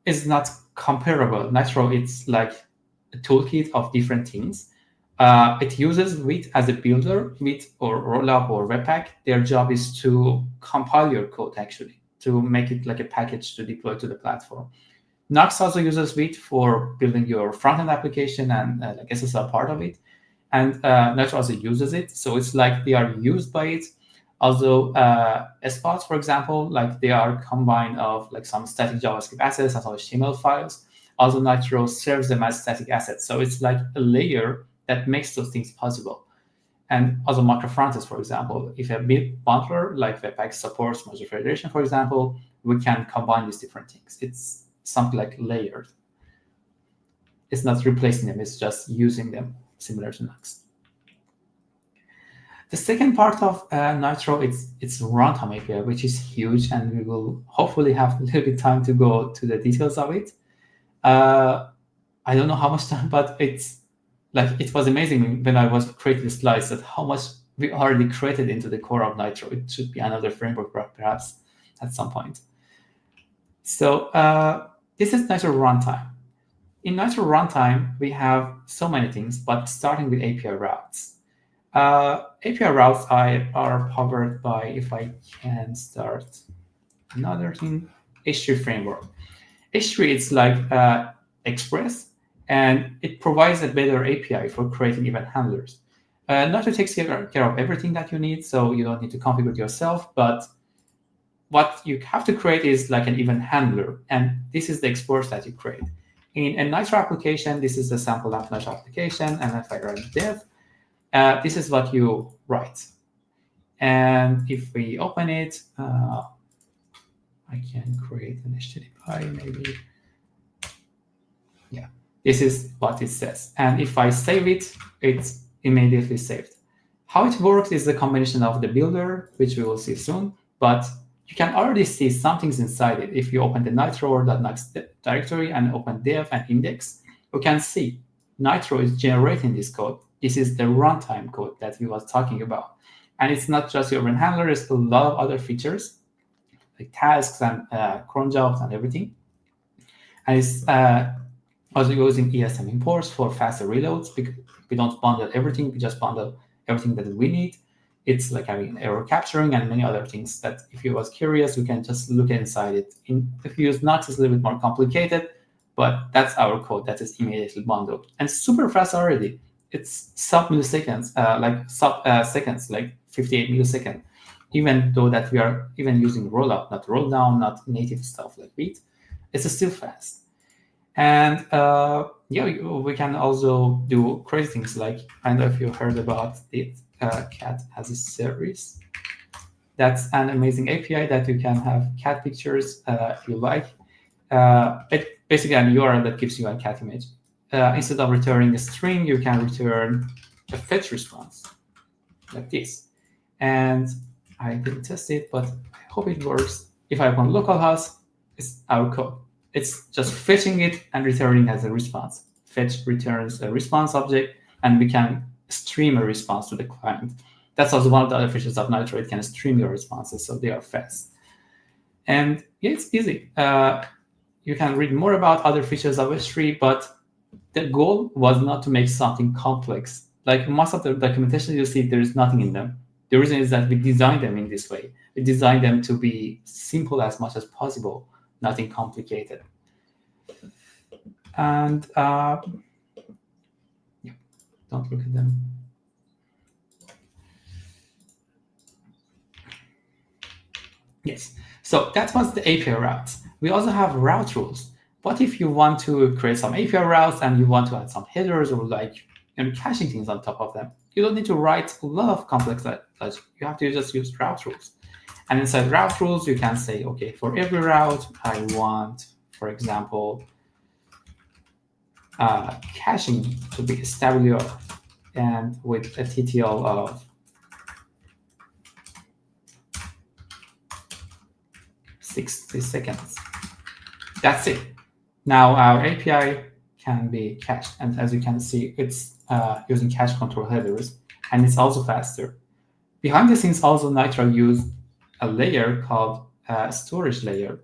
is not comparable. Nitro, it's like a toolkit of different things. It uses Vite as a builder, Vite or Rollup or Webpack. Their job is to compile your code, actually, to make it like a package to deploy to the platform. Nuxt also uses Vite for building your front-end application and like SSR part of it. And Nitro also uses it. So it's like they are used by it. Also, spots, for example, like they are combined of like some static JavaScript assets and some HTML files. Also, Nitro serves them as static assets. So it's like a layer that makes those things possible. And also macro frontends, for example, if a big bundler like Webpack supports module federation, for example, we can combine these different things. It's something like layered. It's not replacing them, it's just using them, similar to Nuxt. The second part of Nitro, it's runtime API, which is huge, and we will hopefully have a little bit time to go to the details of it. I don't know how much time, but it's like it was amazing when I was creating the slides that how much we already created into the core of Nitro. It should be another framework perhaps at some point. So this is Nitro runtime. In Nitro runtime, we have so many things, but starting with API routes. API routes are powered by, if I can start another thing, H3 framework. H3 is like Express, and it provides a better API for creating event handlers. Nitro takes care of everything that you need, so you don't need to configure it yourself, but what you have to create is like an event handler, and this is the exports that you create. In a Nitro application, this is the sample of Nitro application, and if I run dev, this is what you write. And if we open it, I can create an HTTP, maybe. Yeah, this is what it says. And if I save it, it's immediately saved. How it works is a combination of the builder, which we will see soon, but you can already see some things inside it. If you open the Nitro or .Nuxt directory and open dev and index, you can see Nitro is generating this code. This is the runtime code that we was talking about. And it's not just your event handler, it's a lot of other features, like tasks and cron jobs and everything. And it's also using ESM imports for faster reloads, because we don't bundle everything, we just bundle everything that we need. It's like having error capturing and many other things that if you was curious, you can just look inside it. If you use Nuxt, it's a little bit more complicated, but that's our code that is immediately bundled. And super fast already. It's sub-milliseconds, seconds, like 58 milliseconds, even though that we are even using rollup, not roll down, not native stuff like Beat. It's still fast. And yeah, we can also do crazy things like, I don't know if you heard about it, cat as a service. That's an amazing API that you can have cat pictures if you like. It's basically an URL that gives you a cat image. Instead of returning a string, you can return a fetch response like this. And I didn't test it, but I hope it works. If I want localhost, it's our code. It's just fetching it and returning as a response. Fetch returns a response object, and we can stream a response to the client. That's also one of the other features of Nitro. It can stream your responses, so they are fast. And yeah, it's easy. You can read more about other features of H3, but the goal was not to make something complex. Like most of the documentation you see, there is nothing in them. The reason is that we designed them in this way. We designed them to be simple as much as possible, nothing complicated. And yeah, don't look at them. Yes, so that was the API routes. We also have route rules. What if you want to create some API routes and you want to add some headers or like caching things on top of them? You don't need to write a lot of complex logic. You have to just use route rules. And inside route rules, you can say, okay, for every route, I want, for example, caching to be SWR and with a TTL of 60 seconds. That's it. Now our API can be cached. And as you can see, it's using cache control headers, and it's also faster. Behind the scenes, also Nitro used a layer called storage layer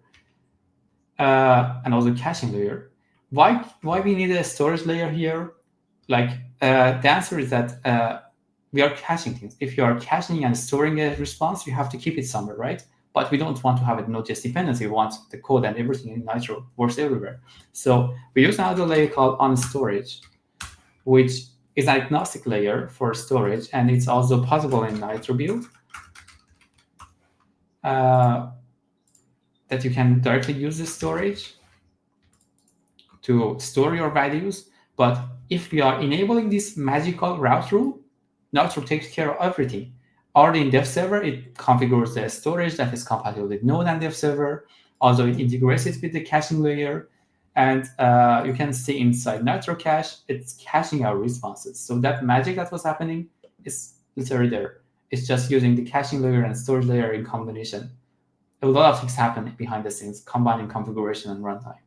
and also caching layer. Why we need a storage layer here? Like the answer is that we are caching things. If you are caching and storing a response, you have to keep it somewhere, right? But we don't want to have a Node.js dependency. We want the code and everything in Nitro works everywhere. So we use another layer called onStorage, which is an agnostic layer for storage, and it's also possible in Nitro build that you can directly use the storage to store your values. But if we are enabling this magical route rule, Nitro takes care of everything. Already in dev server, it configures the storage that is compatible with Node and dev server. Also, it integrates it with the caching layer. And you can see inside Nitro Cache, it's caching our responses. So that magic that was happening is literally there. It's just using the caching layer and storage layer in combination. A lot of things happen behind the scenes, combining configuration and runtime.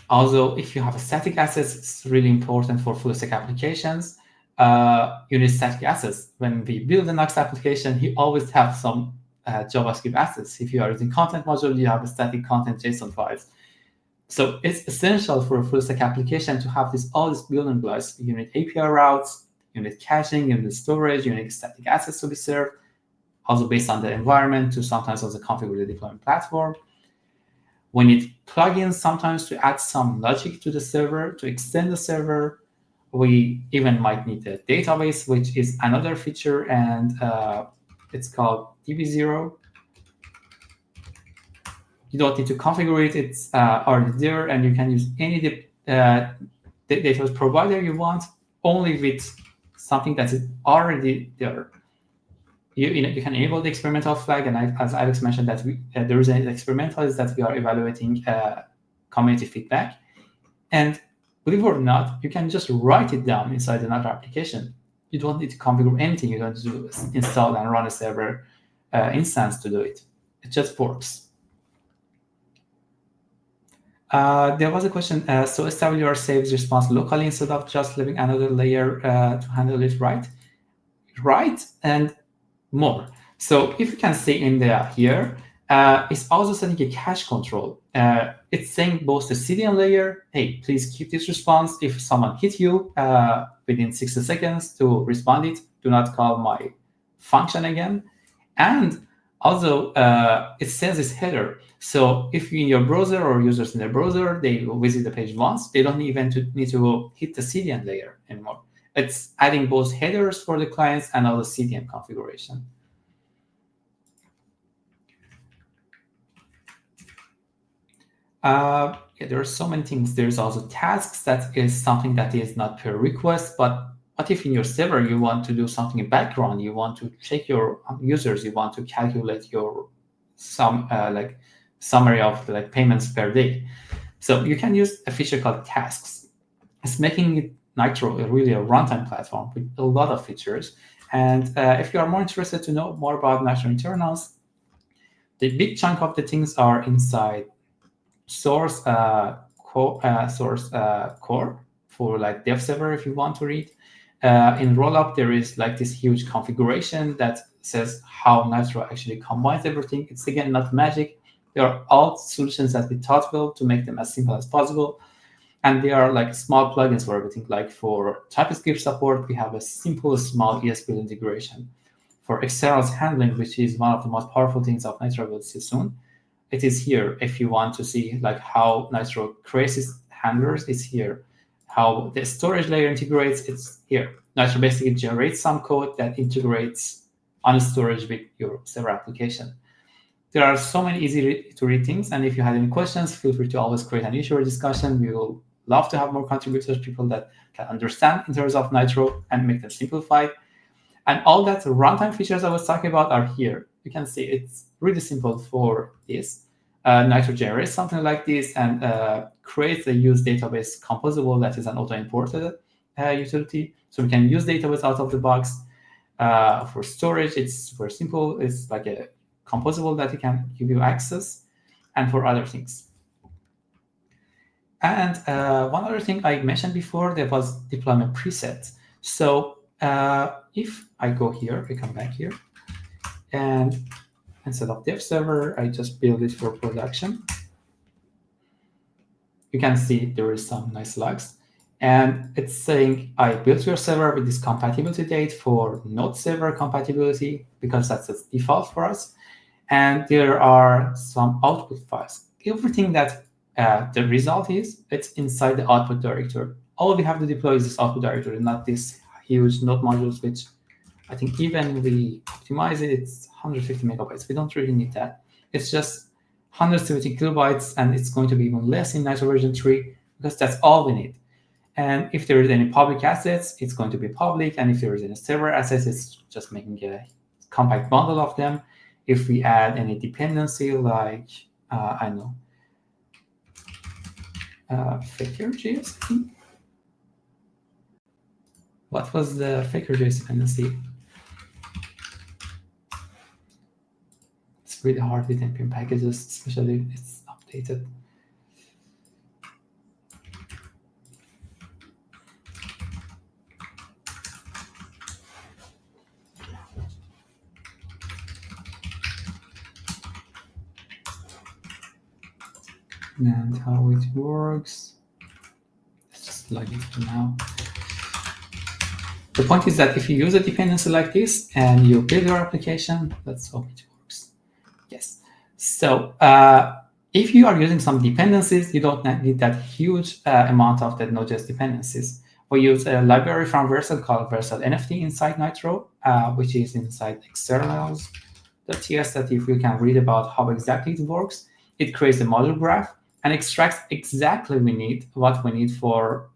Also, if you have a static assets, it's really important for full stack applications. you need static assets. When we build a Nuxt application, you always have some JavaScript assets. If you are using content module, you have a static content JSON files. So it's essential for a full stack application to have all these building blocks. You need API routes, you need caching, you need storage, you need static assets to be served, also based on the environment, to sometimes also configure the deployment platform. We need plugins sometimes to add some logic to the server, to extend the server. We even might need a database, which is another feature, and it's called DB0. You don't need to configure it. It's already there, and you can use any database provider you want, only with something that is already there. You can enable the experimental flag, and as Alex mentioned, that the reason it's experimental is that we are evaluating community feedback. And believe it or not, you can just write it down inside another application. You don't need to configure anything. You don't need to install and run a server instance to do it. It just works. There was a question, so SWR saves response locally instead of just leaving another layer to handle it, right? Right, and more. So if you can see in there here, it's also setting a cache control. It's saying both the CDN layer, hey, please keep this response. If someone hit you within 60 seconds to respond it, do not call my function again. And also, it sends this header. So if in your browser or users in their browser, they will visit the page once, they don't even need to hit the CDN layer anymore. It's adding both headers for the clients and all the CDN configuration. Yeah, there are so many things. There's also tasks. That is something that is not per request, but what if in your server you want to do something in background? You want to check your users. You want to calculate your like summary of like payments per day. So you can use a feature called tasks. It's making it Nitro really a runtime platform with a lot of features. And if you are more interested to know more about Nitro internals, the big chunk of the things are inside source core for like dev server if you want to read. In rollup, there is like this huge configuration that says how Nitro actually combines everything. It's again not magic. They are all solutions that we thought well to make them as simple as possible. And they are like small plugins for everything. Like for TypeScript support, we have a simple, small ES-Build integration. For externals handling, which is one of the most powerful things of Nitro, we'll see soon, it is here. If you want to see like how Nitro creates its handlers, it's here. How the storage layer integrates, it's here. Nitro basically generates some code that integrates on storage with your server application. There are so many easy to read things, and if you had any questions, feel free to always create an issue or discussion. We will love to have more contributors, people that can understand in terms of Nitro and make them simplified. And all that runtime features I was talking about are here. You can see it's really simple for this. Nitro generates something like this and creates a use database composable that is an auto-imported utility. So we can use database out of the box. For storage, it's very simple. It's like a composable that it can give you access, and for other things. And one other thing I mentioned before, there was deployment presets. So if I go here, I come back here, and instead of dev server, I just build it for production. You can see there is some nice logs. And it's saying, I built your server with this compatibility date for Node server compatibility, because that's the default for us. And there are some output files. Everything that the result is, it's inside the output directory. All we have to deploy is this output directory, not this huge Node modules, which I think even we optimize it, it's 150 megabytes. We don't really need that. It's just 170 kilobytes, and it's going to be even less in Nitro version 3, because that's all we need. And if there is any public assets, it's going to be public. And if there is any server assets, it's just making a compact bundle of them. If we add any dependency, like, I know, Faker.js, I think. What was the Faker.js dependency? It's really hard with npm packages, especially if it's updated. and how it works. Let's just log into now. The point is that if you use a dependency like this and you build your application, let's hope it works. Yes. So if you are using some dependencies, you don't need that huge amount of the Node.js dependencies. We use a library from Vercel called Vercel NFT inside Nitro, which is inside externals.ts, that if you can read about how exactly it works, it creates a model graph and extracts exactly what we need for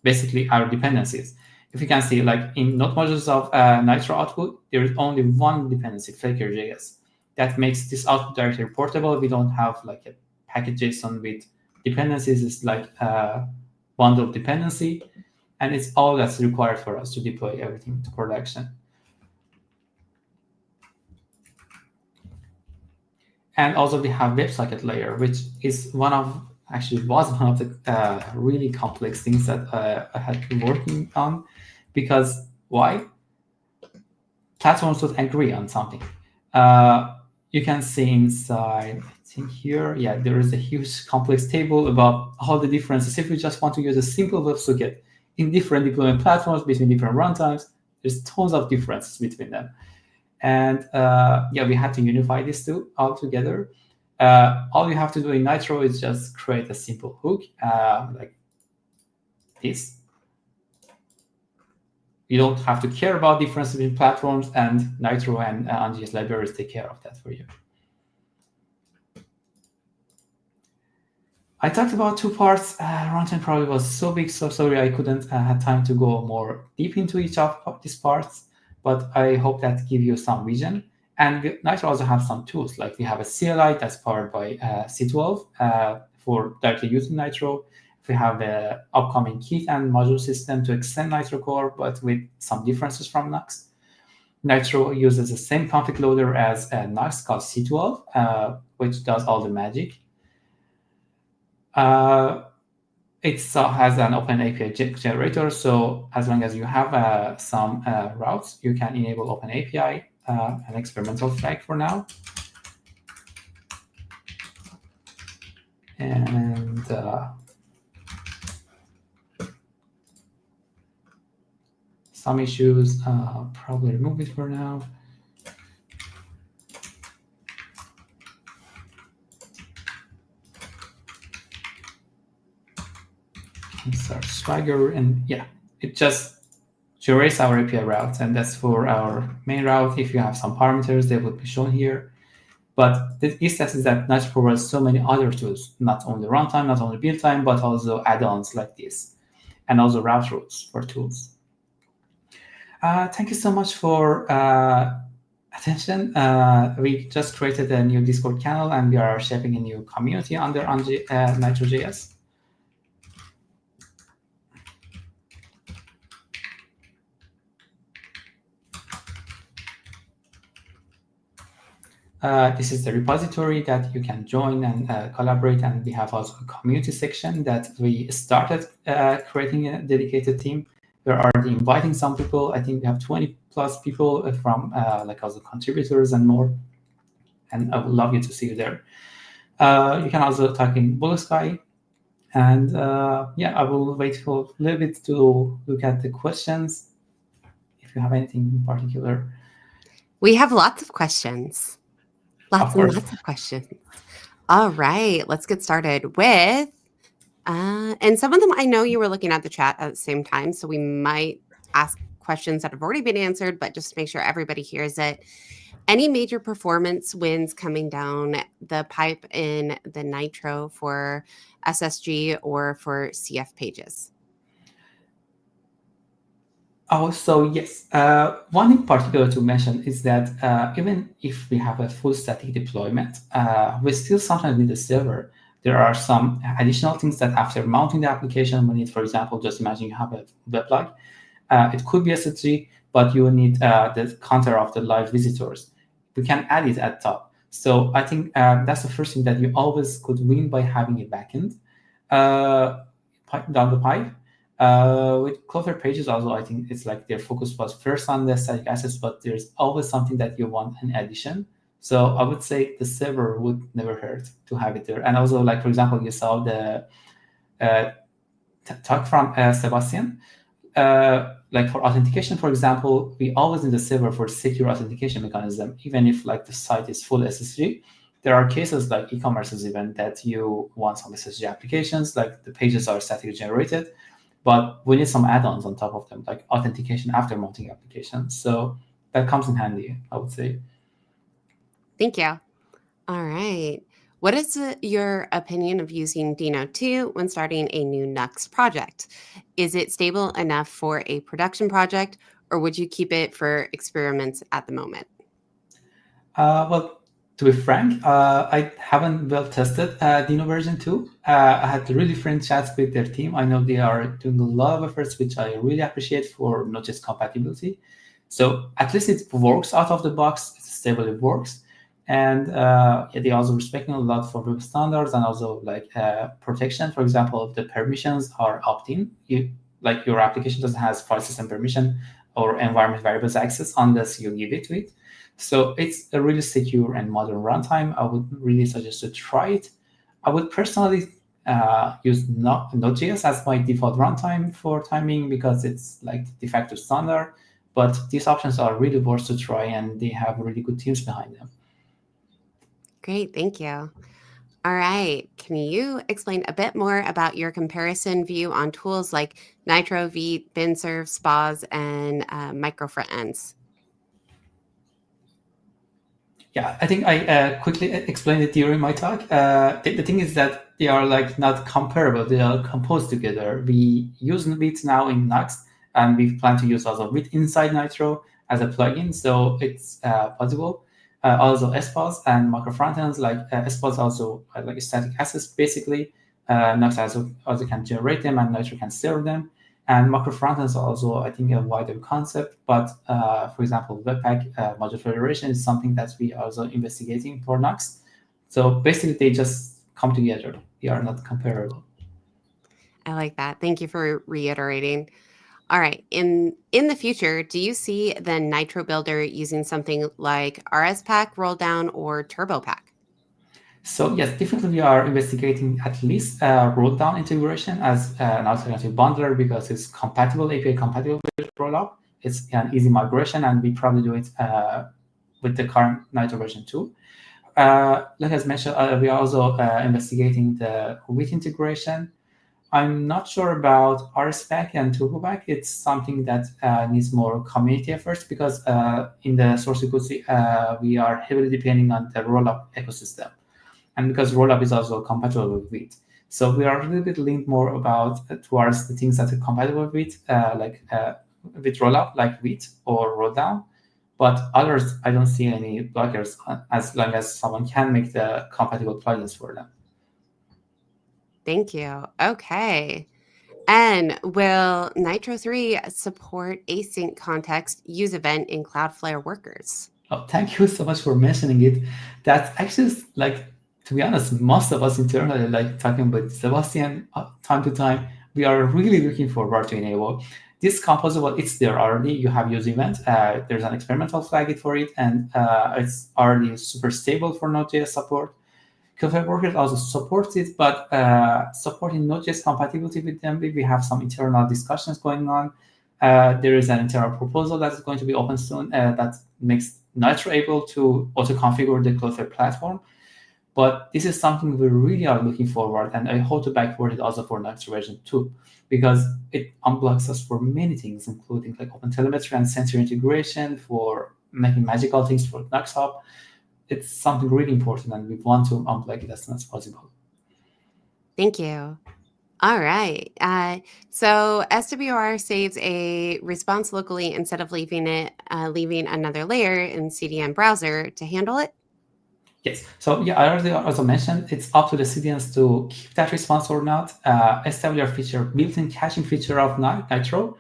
basically our dependencies. If you can see, like in node modules of Nitro output, there is only one dependency, Flaker.js. That makes this output directly portable. We don't have like a package.json with dependencies. It's like a bundled dependency, and it's all that's required for us to deploy everything to production. And also we have WebSocket layer, which is one of the really complex things that I had been working on. Because why? Platforms would agree on something. You can see inside, I think here, yeah, there is a huge complex table about all the differences. If you just want to use a simple WebSocket in different deployment platforms between different runtimes, there's tons of differences between them. And yeah, we had to unify these two all together. All you have to do in Nitro is just create a simple hook like this. You don't have to care about differences between platforms, and Nitro and NGS libraries take care of that for you. I talked about two parts. Runtime probably was so big, so sorry I couldn't have time to go more deep into each of these parts, but I hope that gives you some vision. And Nitro also have some tools, like we have a CLI that's powered by C12 for directly using Nitro. We have the upcoming kit and module system to extend Nitro Core, but with some differences from Nuxt. Nitro uses the same config loader as Nuxt called C12, which does all the magic. It has an open API generator, so as long as you have some routes, you can enable open API, an experimental flag for now. And some issues, probably remove it for now. Insert Swagger, and yeah, it just generates our API routes, and that's for our main route. If you have some parameters, they will be shown here. But the instance is that Nitro provides so many other tools, not only runtime, not only build time, but also add-ons like this, and also route rules for tools. Thank you so much for attention. We just created a new Discord channel, and we are shaping a new community under Nitro.js. This is the repository that you can join and collaborate, and we have also a community section that we started creating a dedicated team. We're already inviting some people. I think we have 20 plus people from like also contributors and more, and I would love you to see you there. You can also type in Blue Sky, and yeah, I will wait for a little bit to look at the questions if you have anything in particular. We have lots of questions. Lots of questions. All right, let's get started with, and some of them I know you were looking at the chat at the same time, so we might ask questions that have already been answered, but just to make sure everybody hears it. Any major performance wins coming down the pipe in the Nitro for SSG or for CF pages? Oh, so yes. One in particular to mention is that even if we have a full static deployment, we still sometimes need a server. There are some additional things that after mounting the application, we need, for example, just imagine you have a weblog. It could be SSG, but you need the counter of the live visitors. We can add it at top. So I think that's the first thing that you always could win by having a backend down the pipe. With Clover pages also, I think it's like their focus was first on the static assets, but there's always something that you want in addition. So I would say the server would never hurt to have it there. And also, like, for example, you saw the talk from Sebastian. Like for authentication, for example, we always need a server for secure authentication mechanism, even if like the site is full SSG. There are cases like e-commerces even that you want some SSG applications, like the pages are statically generated, but we need some add-ons on top of them, like authentication after mounting applications. So that comes in handy, I would say. Thank you. All right. What is your opinion of using Dino 2 when starting a new Nuxt project? Is it stable enough for a production project, or would you keep it for experiments at the moment? Well, to be frank, I haven't well tested Dino version 2. I had really friend chats with their team. I know they are doing a lot of efforts, which I really appreciate for Node.js compatibility. So at least it works out of the box. It's stable, it works. And yeah, they also respecting a lot for web standards and also like protection. For example, if the permissions are opt-in, like your application doesn't have file system permission or environment variables access unless you give it to it. So it's a really secure and modern runtime. I would really suggest to try it. I would personally use Node.js as my default runtime for timing because it's like the de facto standard. But these options are really worth to try, and they have really good teams behind them. Great, thank you. All right, can you explain a bit more about your comparison view on tools like Nitro, Vite, BinServ, SPAs, and micro front ends? Yeah, I think I quickly explained it during my talk. The thing is that they are like not comparable. They are composed together. We use Vite now in Nuxt, and we plan to use also Vite inside Nitro as a plugin, so it's possible. Also SPAs and macro frontends, like SPAs also like static assets basically. Nuxt also can generate them, and Nitro can serve them. And macro frontends are also, I think, a wider concept. But for example, Webpack module federation is something that we are also investigating for Nuxt. So basically, they just come together. They are not comparable. I like that. Thank you for reiterating. All right. In the future, do you see the Nitro builder using something like RSPack, Roll Down, or TurboPack? So yes, definitely we are investigating at least roll down integration as an alternative bundler because it's compatible, API compatible with rollup. It's an easy migration, and we probably do it with the current Nitro version 2. Like as mentioned, we are also investigating the Vite integration. I'm not sure about RSpec and TurboPack. It's something that needs more community efforts because in the source code we are heavily depending on the rollup ecosystem. And because rollup is also compatible with Vite. So we are a little bit leaned more about towards the things that are compatible with with rollup, like Vite or roll down. But others, I don't see any blockers as long as someone can make the compatible plugins for them. Thank you. Okay. And will Nitro 3 support async context use event in Cloudflare workers? Oh, thank you so much for mentioning it. That's actually like, to be honest, most of us internally, like talking with Sebastian time to time, we are really looking forward to enable this composable. It's there already. You have use event. There's an experimental flag for it, and it's already super stable for Node.js support. Cloudflare Workers also supports it, but supporting Node.js compatibility with them, we have some internal discussions going on. There is an internal proposal that is going to be open soon that makes Nitro able to auto-configure the Cloudflare platform. But this is something we really are looking forward, and I hope to backward it also for Nitro version 2, because it unblocks us for many things, including like OpenTelemetry and sensor integration for making magical things for Nuxt Hub. It's something really important, and we want to unblock it as soon as possible. Thank you. All right. So SWR saves a response locally instead of leaving another layer in CDN browser to handle it. Yes. So yeah, I already also mentioned it's up to the CDNs to keep that response or not. SWR feature, built-in caching feature of Nitro,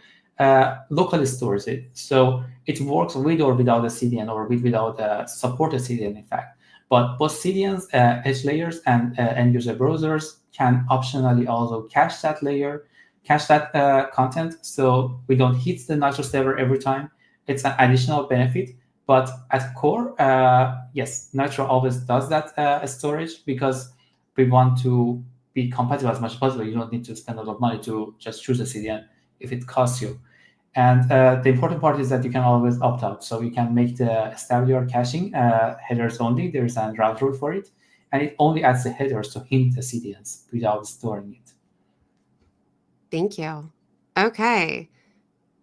locally stores it. So it works with or without a CDN or without a supported CDN, in fact. But both CDNs, edge layers, and end-user browsers can optionally also cache that layer, cache that content, so we don't hit the Nitro server every time. It's an additional benefit. But at core, yes, Nitro always does that storage because we want to be compatible as much as possible. You don't need to spend a lot of money to just choose a CDN if it costs you. And the important part is that you can always opt out. So you can make the stable caching headers only. There's a route rule for it. And it only adds the headers to hint the CDNs without storing it. Thank you. Okay.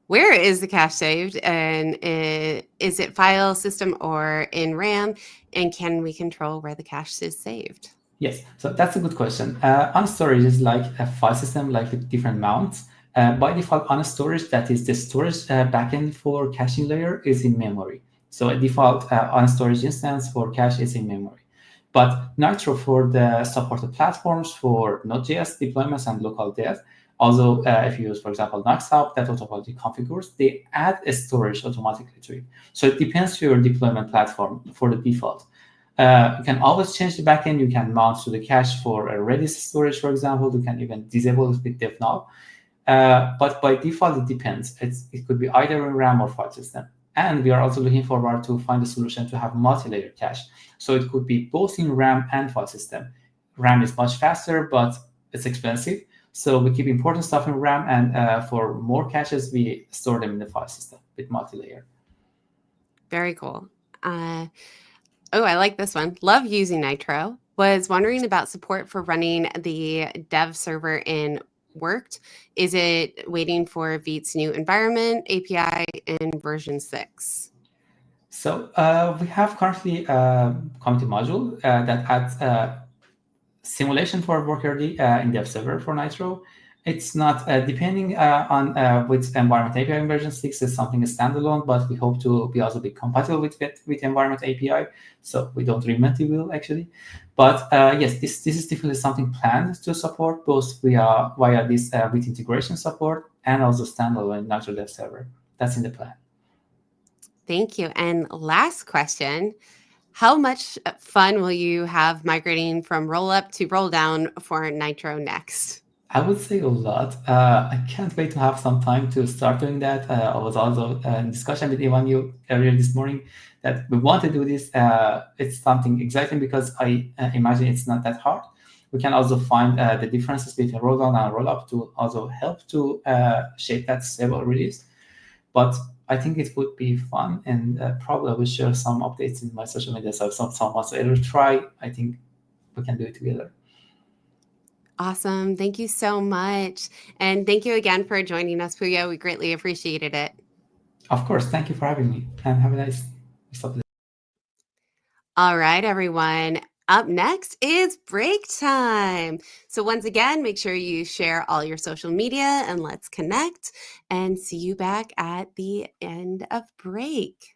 Where is the cache saved? And is it file system or in RAM? And can we control where the cache is saved? Yes, so that's a good question. On storage is like a file system, like with different mounts. By default, on storage, that is the storage backend for caching layer is in memory. So a default on storage instance for cache is in memory. But Nitro for the supported platforms for Node.js deployments and local dev, also if you use, for example, Nuxt app that automatically configures, they add a storage automatically to it. So it depends on your deployment platform for the default. You can always change the backend. You can mount to the cache for a Redis storage, for example. You can even disable it with devnow. But by default, it depends. It could be either in RAM or file system. And we are also looking forward to find a solution to have multi-layer cache. So it could be both in RAM and file system. RAM is much faster, but it's expensive. So we keep important stuff in RAM, and for more caches, we store them in the file system with multi-layer. Very cool. Oh, I like this one. Love using Nitro. Was wondering about support for running the dev server in Worked. Is it waiting for Veet's new environment API in version 6? So we have currently a community module that adds simulation for Workerd in dev server for Nitro. It's not depending on which environment API in version 6 is something standalone, but we hope to be also be compatible with environment API. So we don't reinvent the wheel actually. But yes, this is definitely something planned to support both via this with integration support and also standalone Nitro dev server. That's in the plan. Thank you. And last question. How much fun will you have migrating from rollup to roll down for Nitro next? I would say a lot. I can't wait to have some time to start doing that. I was also in discussion with Ivan earlier this morning that we want to do this. It's something exciting because I imagine it's not that hard. We can also find the differences between roll down and roll up to also help to shape that stable release. But I think it would be fun, and probably I will share some updates in my social media. So if someone wants to ever try, I think we can do it together. Awesome. Thank you so much. And thank you again for joining us, Puyo. We greatly appreciated it. Of course. Thank you for having me, and have a nice day. All right, everyone. Up next is break time. So once again, make sure you share all your social media and let's connect and see you back at the end of break.